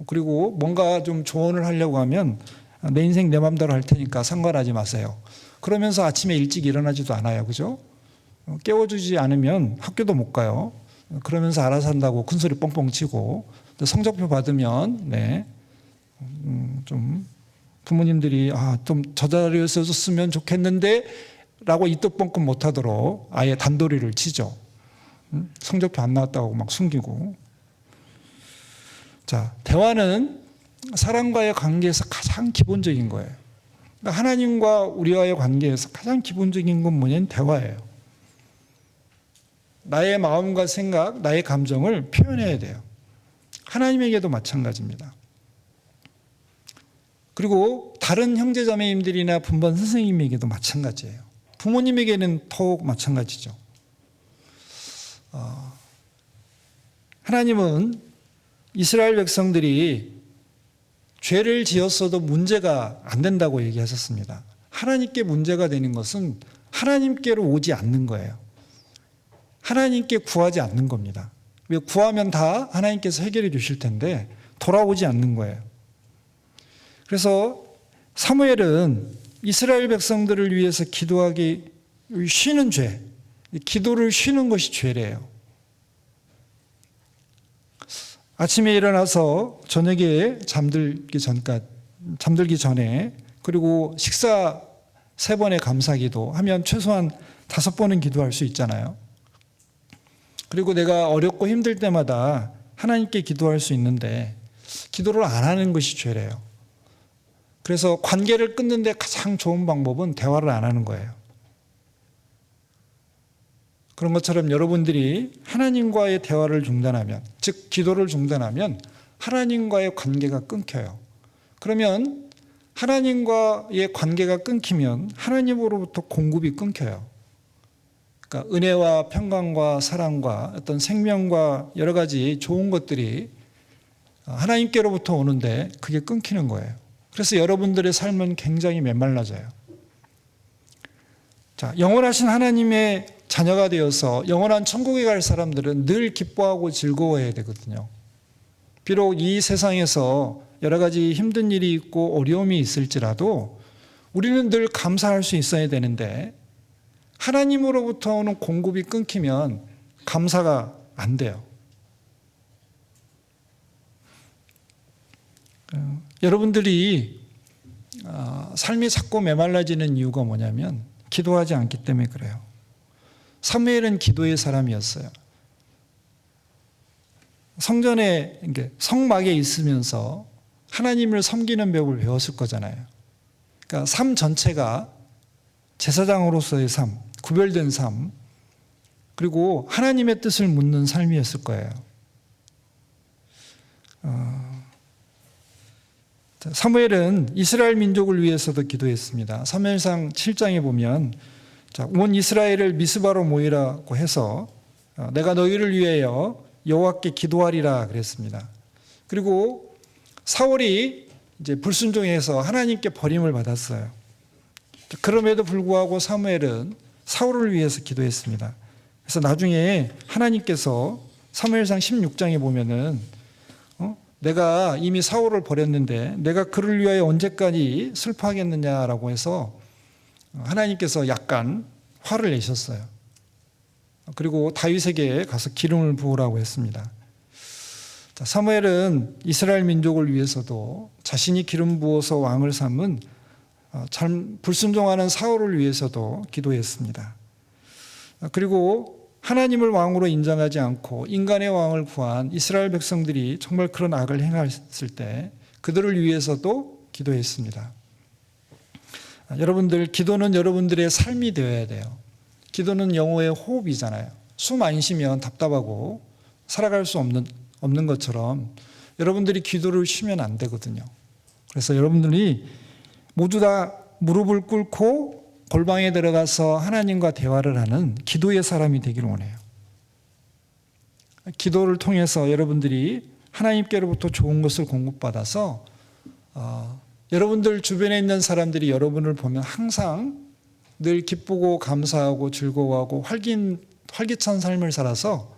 그리고 뭔가 좀 조언을 하려고 하면 내 인생 내 맘대로 할 테니까 상관하지 마세요. 그러면서 아침에 일찍 일어나지도 않아요. 그죠? 깨워주지 않으면 학교도 못 가요. 그러면서 알아서 한다고 큰소리 뻥뻥 치고 성적표 받으면 좀 부모님들이 좀 저 자리에 있었으면 좋겠는데 라고 이뚝뻥끔 못하도록 아예 단도리를 치죠. 성적표 안 나왔다고 막 숨기고. 자, 대화는 사람과의 관계에서 가장 기본적인 거예요. 그러니까 하나님과 우리와의 관계에서 가장 기본적인 건 뭐냐면 대화예요. 나의 마음과 생각, 나의 감정을 표현해야 돼요. 하나님에게도 마찬가지입니다. 그리고 다른 형제자매님들이나 분반 선생님에게도 마찬가지예요. 부모님에게는 더욱 마찬가지죠. 하나님은 이스라엘 백성들이 죄를 지었어도 문제가 안 된다고 얘기하셨습니다. 하나님께 문제가 되는 것은 하나님께로 오지 않는 거예요. 하나님께 구하지 않는 겁니다. 왜 구하면 다 하나님께서 해결해 주실 텐데 돌아오지 않는 거예요. 그래서 사무엘은 이스라엘 백성들을 위해서 기도하기 쉬는 죄, 기도를 쉬는 것이 죄래요. 아침에 일어나서 저녁에 잠들기 전에 그리고 식사 3번의 감사기도 하면 최소한 5번은 기도할 수 있잖아요. 그리고 내가 어렵고 힘들 때마다 하나님께 기도할 수 있는데 기도를 안 하는 것이 죄래요. 그래서 관계를 끊는 데 가장 좋은 방법은 대화를 안 하는 거예요. 그런 것처럼 여러분들이 하나님과의 대화를 중단하면, 즉 기도를 중단하면 하나님과의 관계가 끊겨요. 그러면 하나님과의 관계가 끊기면 하나님으로부터 공급이 끊겨요. 그러니까 은혜와 평강과 사랑과 어떤 생명과 여러 가지 좋은 것들이 하나님께로부터 오는데 그게 끊기는 거예요. 그래서 여러분들의 삶은 굉장히 메말라져요. 자, 영원하신 하나님의 자녀가 되어서 영원한 천국에 갈 사람들은 늘 기뻐하고 즐거워해야 되거든요. 비록 이 세상에서 여러 가지 힘든 일이 있고 어려움이 있을지라도 우리는 늘 감사할 수 있어야 되는데 하나님으로부터 오는 공급이 끊기면 감사가 안 돼요. 여러분들이 삶이 자꾸 메말라지는 이유가 뭐냐면 기도하지 않기 때문에 그래요. 사무엘은 기도의 사람이었어요. 성전에 성막에 있으면서 하나님을 섬기는 법을 배웠을 거잖아요. 그러니까 삶 전체가 제사장으로서의 삶, 구별된 삶, 그리고 하나님의 뜻을 묻는 삶이었을 거예요. 사무엘은 이스라엘 민족을 위해서도 기도했습니다. 사무엘상 7장에 보면 온 이스라엘을 미스바로 모이라고 해서 내가 너희를 위하여 여호와께 기도하리라 그랬습니다. 그리고 사울이 이제 불순종해서 하나님께 버림을 받았어요. 그럼에도 불구하고 사무엘은 사울을 위해서 기도했습니다. 그래서 나중에 하나님께서 사무엘상 16장에 보면은 내가 이미 사울을 버렸는데 내가 그를 위하여 언제까지 슬퍼하겠느냐라고 해서 하나님께서 약간 화를 내셨어요. 그리고 다윗에게 가서 기름을 부으라고 했습니다. 자, 사무엘은 이스라엘 민족을 위해서도 자신이 기름 부어서 왕을 삼은 참 불순종하는 사울을 위해서도 기도했습니다. 그리고 하나님을 왕으로 인정하지 않고 인간의 왕을 구한 이스라엘 백성들이 정말 그런 악을 행했을 때 그들을 위해서도 기도했습니다. 여러분들, 기도는 여러분들의 삶이 되어야 돼요. 기도는 영혼의 호흡이잖아요. 숨 안 쉬면 답답하고 살아갈 수 없는 것처럼 여러분들이 기도를 쉬면 안 되거든요. 그래서 여러분들이 모두 다 무릎을 꿇고 골방에 들어가서 하나님과 대화를 하는 기도의 사람이 되기를 원해요. 기도를 통해서 여러분들이 하나님께로부터 좋은 것을 공급받아서 여러분들 주변에 있는 사람들이 여러분을 보면 항상 늘 기쁘고 감사하고 즐거워하고 활기찬 삶을 살아서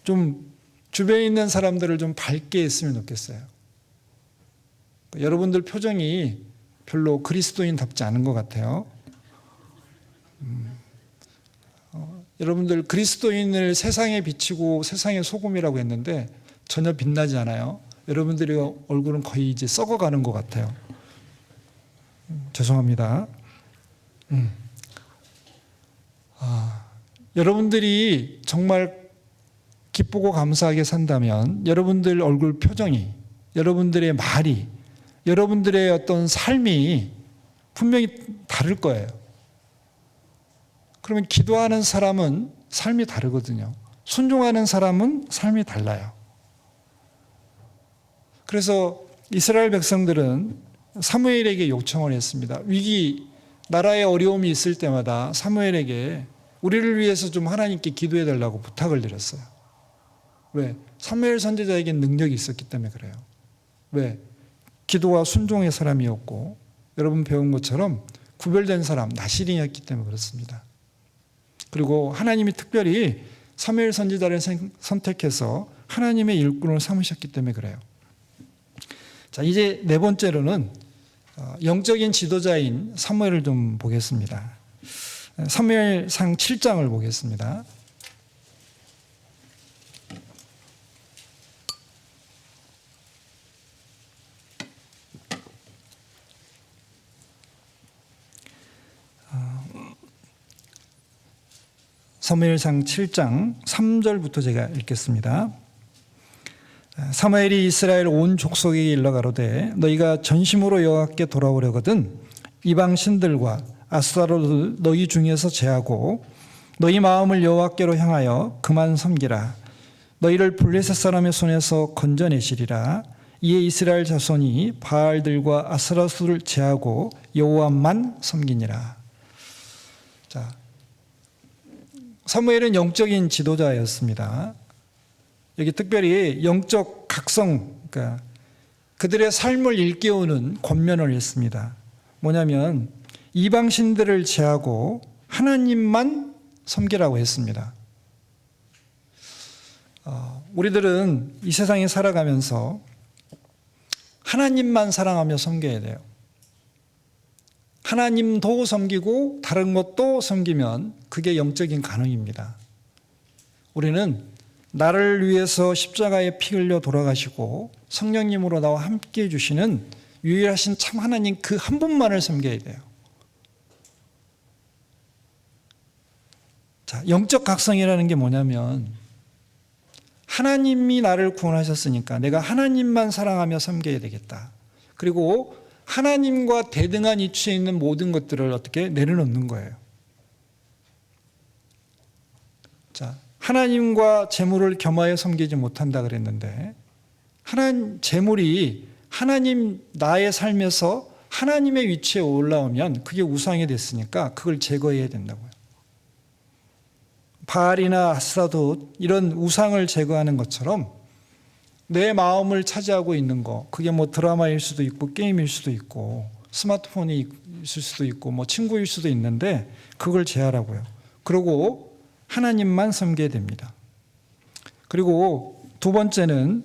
좀 주변에 있는 사람들을 좀 밝게 했으면 좋겠어요. 여러분들 표정이 별로 그리스도인답지 않은 것 같아요. 여러분들 그리스도인을 세상에 비치고 세상의 소금이라고 했는데 전혀 빛나지 않아요. 여러분들의 얼굴은 거의 이제 썩어가는 것 같아요. 죄송합니다. 여러분들이 정말 기쁘고 감사하게 산다면 여러분들 얼굴 표정이, 여러분들의 말이, 여러분들의 어떤 삶이 분명히 다를 거예요. 그러면 기도하는 사람은 삶이 다르거든요. 순종하는 사람은 삶이 달라요. 그래서 이스라엘 백성들은 사무엘에게 요청을 했습니다. 위기, 나라에 어려움이 있을 때마다 사무엘에게 우리를 위해서 좀 하나님께 기도해 달라고 부탁을 드렸어요. 왜? 사무엘 선지자에겐 능력이 있었기 때문에 그래요. 왜? 기도와 순종의 사람이었고 여러분 배운 것처럼 구별된 사람, 나실인이었기 때문에 그렇습니다. 그리고 하나님이 특별히 사무엘 선지자를 선택해서 하나님의 일꾼을 삼으셨기 때문에 그래요. 자, 이제 네 번째로는 영적인 지도자인 사무엘을 좀 보겠습니다. 사무엘상 7장을 보겠습니다. 사무엘상 7장 3절부터 제가 읽겠습니다. 사무엘이 이스라엘 온 족속에게 일러 가로되 너희가 전심으로 여호와께 돌아오려거든 이방 신들과 아스타롯을 너희 중에서 제하고 너희 마음을 여호와께로 향하여 그만 섬기라. 너희를 블레셋 사람의 손에서 건져내시리라. 이에 이스라엘 자손이 바알들과 아스타롯을 제하고 여호와만 섬기니라. 자, 사무엘은 영적인 지도자였습니다. 여기 특별히 영적 각성, 그러니까 그들의 삶을 일깨우는 권면을 했습니다. 뭐냐면 이방신들을 제하고 하나님만 섬기라고 했습니다. 우리들은 이 세상에 살아가면서 하나님만 사랑하며 섬겨야 돼요. 하나님도 섬기고 다른 것도 섬기면 그게 영적인 간응입니다. 우리는 나를 위해서 십자가에 피 흘려 돌아가시고 성령님으로 나와 함께 해주시는 유일하신 참 하나님 그 한 분만을 섬겨야 돼요. 자, 영적 각성이라는 게 뭐냐면 하나님이 나를 구원하셨으니까 내가 하나님만 사랑하며 섬겨야 되겠다. 그리고 하나님과 대등한 위치에 있는 모든 것들을 어떻게 내려놓는 거예요. 자, 하나님과 재물을 겸하여 섬기지 못한다 그랬는데 재물이 하나님 나의 삶에서 하나님의 위치에 올라오면 그게 우상이 됐으니까 그걸 제거해야 된다고요. 바알이나 아스타롯 이런 우상을 제거하는 것처럼 내 마음을 차지하고 있는 거, 그게 뭐 드라마일 수도 있고 게임일 수도 있고 스마트폰이 있을 수도 있고 뭐 친구일 수도 있는데 그걸 제하라고요. 그리고 하나님만 섬겨야 됩니다. 그리고 두 번째는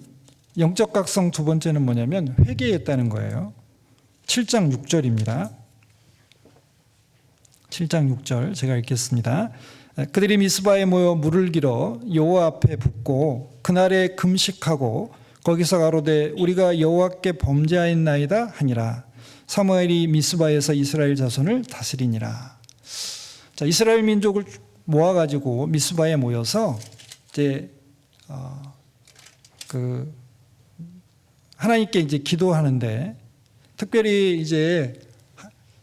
영적 각성 두 번째는 뭐냐면 회개했다는 거예요. 7장 6절입니다. 7장 6절 제가 읽겠습니다. 그들이 미스바에 모여 물을 길어 여호와 앞에 붓고 그날에 금식하고 거기서 가로되 우리가 여호와께 범죄하였나이다 하니라. 사무엘이 미스바에서 이스라엘 자손을 다스리니라. 자, 이스라엘 민족을 모아가지고 미스바에 모여서 이제 하나님께 이제 기도하는데, 특별히 이제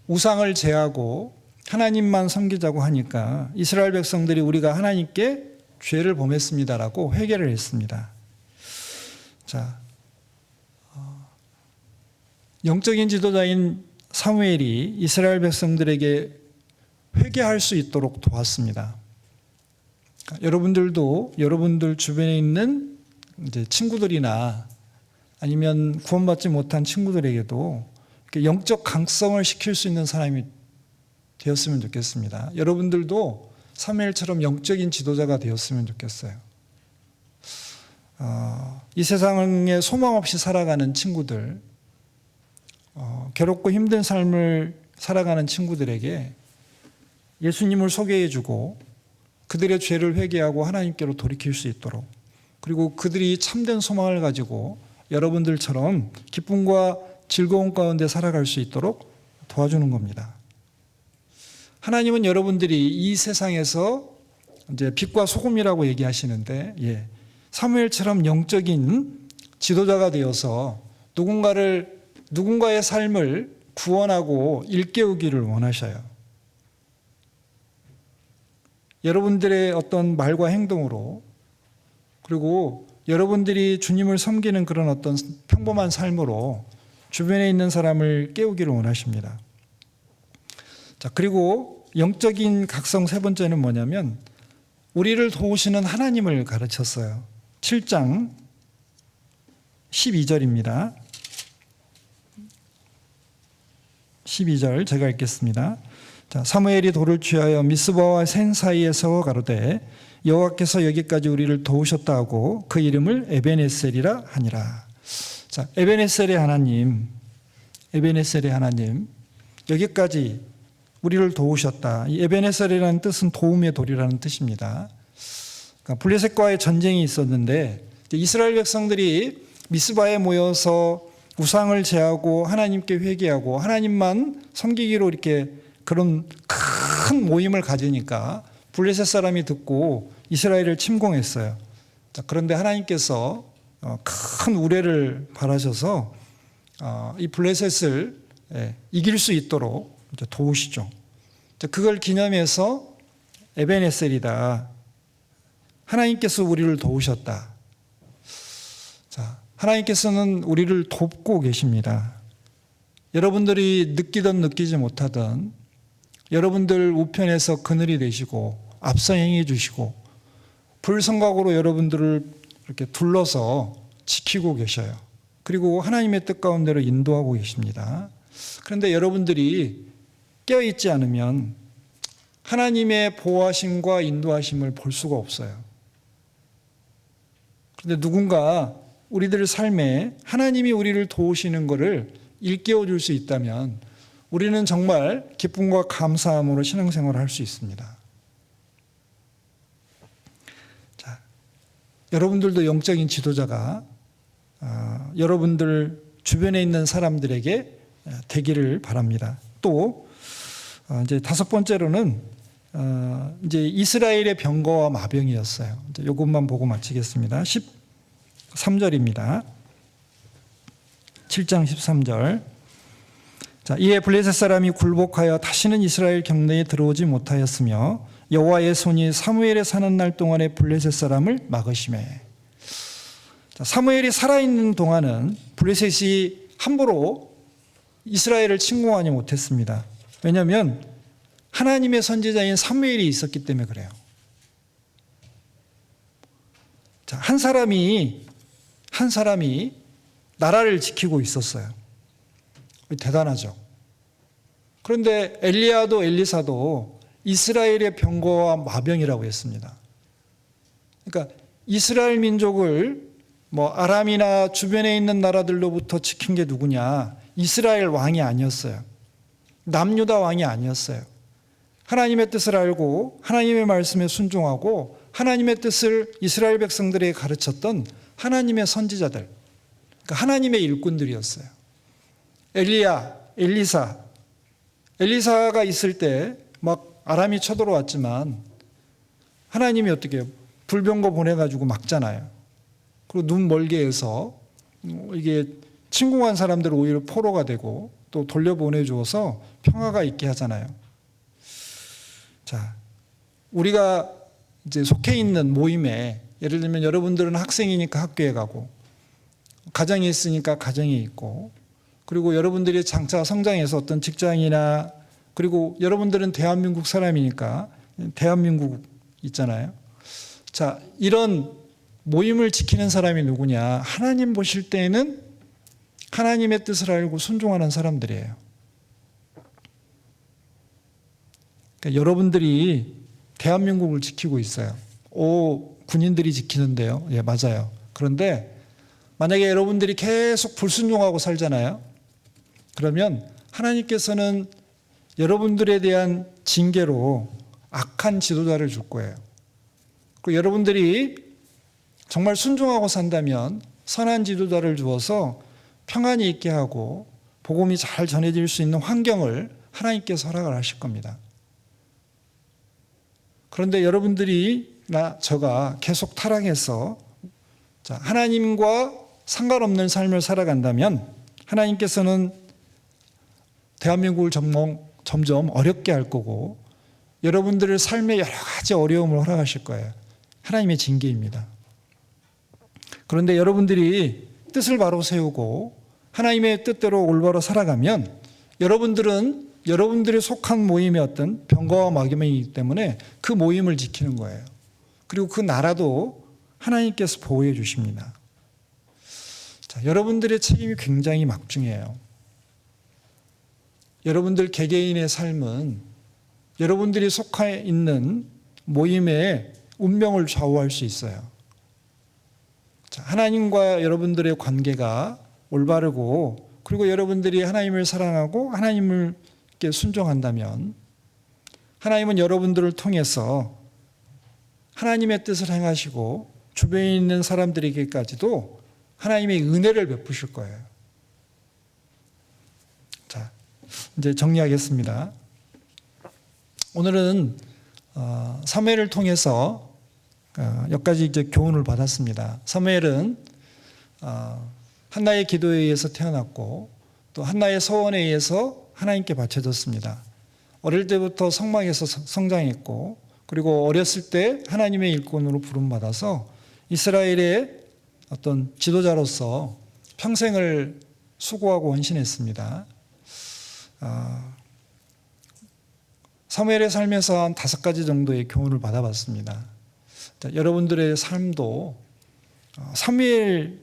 우상을 제하고 하나님만 섬기자고 하니까 이스라엘 백성들이 우리가 하나님께 죄를 범했습니다라고 회개를 했습니다. 자, 영적인 지도자인 사무엘이 이스라엘 백성들에게 회개할 수 있도록 도왔습니다. 여러분들도 여러분들 주변에 있는 이제 친구들이나 아니면 구원받지 못한 친구들에게도 영적 강성을 시킬 수 있는 사람이 되었으면 좋겠습니다. 여러분들도 사무엘처럼 영적인 지도자가 되었으면 좋겠어요. 이 세상에 소망 없이 살아가는 친구들, 괴롭고 힘든 삶을 살아가는 친구들에게 예수님을 소개해주고 그들의 죄를 회개하고 하나님께로 돌이킬 수 있도록, 그리고 그들이 참된 소망을 가지고 여러분들처럼 기쁨과 즐거움 가운데 살아갈 수 있도록 도와주는 겁니다. 하나님은 여러분들이 이 세상에서 이제 빛과 소금이라고 얘기하시는데, 사무엘처럼 영적인 지도자가 되어서 누군가의 삶을 구원하고 일깨우기를 원하셔요. 여러분들의 어떤 말과 행동으로, 그리고 여러분들이 주님을 섬기는 그런 어떤 평범한 삶으로 주변에 있는 사람을 깨우기를 원하십니다. 자, 그리고 영적인 각성 세 번째는 뭐냐면 우리를 도우시는 하나님을 가르쳤어요. 7장 12절입니다. 12절 제가 읽겠습니다. 자, 사무엘이 돌을 취하여 미스바와 센 사이에 서어 가로되 여호와께서 여기까지 우리를 도우셨다 하고 그 이름을 에벤에셀이라 하니라. 자, 에벤에셀의 하나님, 여기까지 우리를 도우셨다. 이 에벤에셀이라는 뜻은 도움의 돌이라는 뜻입니다. 그러니까 블레셋과의 전쟁이 있었는데 이스라엘 백성들이 미스바에 모여서 우상을 제하고 하나님께 회개하고 하나님만 섬기기로 이렇게 그런 큰 모임을 가지니까 블레셋 사람이 듣고 이스라엘을 침공했어요. 자, 그런데 하나님께서 큰 우레를 바라셔서 이 블레셋을 이길 수 있도록 도우시죠. 자, 그걸 기념해서 에벤에셀이다. 하나님께서 우리를 도우셨다. 자, 하나님께서는 우리를 돕고 계십니다. 여러분들이 느끼든 느끼지 못하든 여러분들 우편에서 그늘이 되시고 앞서 행해 주시고 불성각으로 여러분들을 이렇게 둘러서 지키고 계셔요. 그리고 하나님의 뜻 가운데로 인도하고 계십니다. 그런데 여러분들이 깨어있지 않으면 하나님의 보호하심과 인도하심을 볼 수가 없어요. 그런데 누군가 우리들 삶에 하나님이 우리를 도우시는 것을 일깨워 줄 수 있다면 우리는 정말 기쁨과 감사함으로 신앙생활을 할 수 있습니다. 자, 여러분들도 영적인 지도자가 여러분들 주변에 있는 사람들에게 되기를 바랍니다. 또 이제 다섯 번째로는 이제 이스라엘의 병거와 마병이었어요. 이제 이것만 보고 마치겠습니다. 13절입니다. 7장 13절. 자, 이에 블레셋 사람이 굴복하여 다시는 이스라엘 경내에 들어오지 못하였으며 여호와의 손이 사무엘에 사는 날 동안에 블레셋 사람을 막으시매. 자, 사무엘이 살아있는 동안은 블레셋이 함부로 이스라엘을 침공하지 못했습니다. 왜냐하면 하나님의 선지자인 사무엘이 있었기 때문에 그래요. 자, 한 사람이 나라를 지키고 있었어요. 대단하죠. 그런데 엘리야도 엘리사도 이스라엘의 병거와 마병이라고 했습니다. 그러니까 이스라엘 민족을 뭐 아람이나 주변에 있는 나라들로부터 지킨 게 누구냐? 이스라엘 왕이 아니었어요. 남유다 왕이 아니었어요. 하나님의 뜻을 알고 하나님의 말씀에 순종하고 하나님의 뜻을 이스라엘 백성들에게 가르쳤던 하나님의 선지자들, 그러니까 하나님의 일꾼들이었어요. 엘리사가 있을 때 막 아람이 쳐들어왔지만 하나님이 어떻게 해요? 불병거 보내가지고 막잖아요. 그리고 눈 멀게 해서 이게 침공한 사람들을 오히려 포로가 되고 또 돌려보내줘서 평화가 있게 하잖아요. 자, 우리가 이제 속해 있는 모임에 예를 들면 여러분들은 학생이니까 학교에 가고 가정이 있으니까 가정에 있고 그리고 여러분들이 장차 성장해서 어떤 직장이나 그리고 여러분들은 대한민국 사람이니까 대한민국 있잖아요. 자, 이런 모임을 지키는 사람이 누구냐? 하나님 보실 때에는 하나님의 뜻을 알고 순종하는 사람들이에요. 그러니까 여러분들이 대한민국을 지키고 있어요. 군인들이 지키는데요. 예, 맞아요. 그런데 만약에 여러분들이 계속 불순종하고 살잖아요. 그러면 하나님께서는 여러분들에 대한 징계로 악한 지도자를 줄 거예요. 그리고 여러분들이 정말 순종하고 산다면 선한 지도자를 주어서 평안이 있게 하고 복음이 잘 전해질 수 있는 환경을 하나님께서 허락을 하실 겁니다. 그런데 여러분들이나 저가 계속 타락해서 하나님과 상관없는 삶을 살아간다면 하나님께서는 대한민국을 점점 어렵게 할 거고 여러분들의 삶에 여러 가지 어려움을 허락하실 거예요. 하나님의 징계입니다. 그런데 여러분들이 뜻을 바로 세우고 하나님의 뜻대로 올바로 살아가면 여러분들은 여러분들이 속한 모임의 어떤 병거와 막염이기 때문에 그 모임을 지키는 거예요. 그리고 그 나라도 하나님께서 보호해 주십니다. 자, 여러분들의 책임이 굉장히 막중해요. 여러분들 개개인의 삶은 여러분들이 속해 있는 모임의 운명을 좌우할 수 있어요. 자, 하나님과 여러분들의 관계가 올바르고 그리고 여러분들이 하나님을 사랑하고 하나님께 순종한다면 하나님은 여러분들을 통해서 하나님의 뜻을 행하시고 주변에 있는 사람들에게까지도 하나님의 은혜를 베푸실 거예요. 자, 이제 정리하겠습니다. 오늘은 사무엘을 통해서 몇 가지 이제 교훈을 받았습니다. 사무엘은 한나의 기도에 의해서 태어났고 또 한나의 소원에 의해서 하나님께 바쳐졌습니다. 어릴 때부터 성막에서 성장했고 그리고 어렸을 때 하나님의 일꾼으로 부름받아서 이스라엘의 어떤 지도자로서 평생을 수고하고 헌신했습니다. 사무엘의 삶에서 한 5가지 정도의 교훈을 받아봤습니다. 자, 여러분들의 삶도 사무엘처럼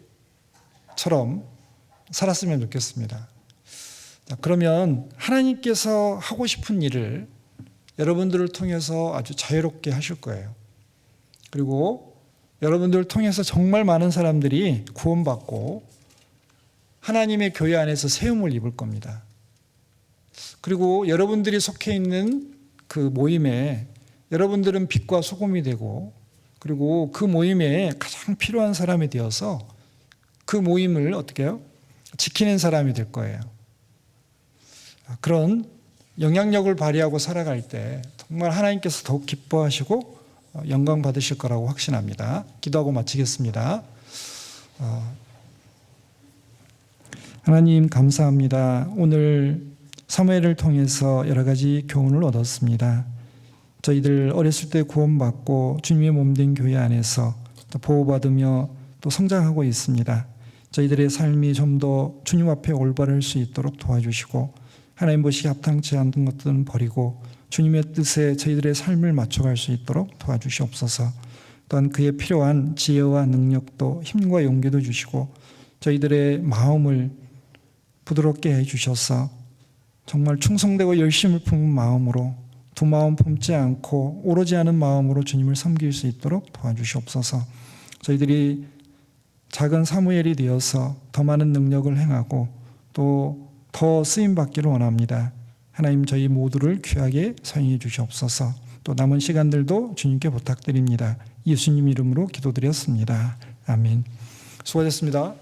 살았으면 좋겠습니다. 자, 그러면 하나님께서 하고 싶은 일을 여러분들을 통해서 아주 자유롭게 하실 거예요. 그리고 여러분들을 통해서 정말 많은 사람들이 구원받고 하나님의 교회 안에서 세움을 입을 겁니다. 그리고 여러분들이 속해 있는 그 모임에 여러분들은 빛과 소금이 되고 그리고 그 모임에 가장 필요한 사람이 되어서 그 모임을 어떻게 해요? 지키는 사람이 될 거예요. 그런 영향력을 발휘하고 살아갈 때 정말 하나님께서 더욱 기뻐하시고 영광 받으실 거라고 확신합니다. 기도하고 마치겠습니다. 하나님 감사합니다. 오늘 사무엘을 통해서 여러 가지 교훈을 얻었습니다. 저희들 어렸을 때 구원받고 주님의 몸된 교회 안에서 보호받으며 또 성장하고 있습니다. 저희들의 삶이 좀 더 주님 앞에 올바를 수 있도록 도와주시고 하나님 보시기에 합당치 않은 것들은 버리고 주님의 뜻에 저희들의 삶을 맞춰갈 수 있도록 도와주시옵소서. 또한 그에 필요한 지혜와 능력도 힘과 용기도 주시고 저희들의 마음을 부드럽게 해주셔서 정말 충성되고 열심을 품은 마음으로 두 마음 품지 않고 오로지 않은 마음으로 주님을 섬길 수 있도록 도와주시옵소서. 저희들이 작은 사무엘이 되어서 더 많은 능력을 행하고 또 더 쓰임받기를 원합니다. 하나님 저희 모두를 귀하게 사용해 주시옵소서. 또 남은 시간들도 주님께 부탁드립니다. 예수님 이름으로 기도드렸습니다. 아멘. 수고하셨습니다.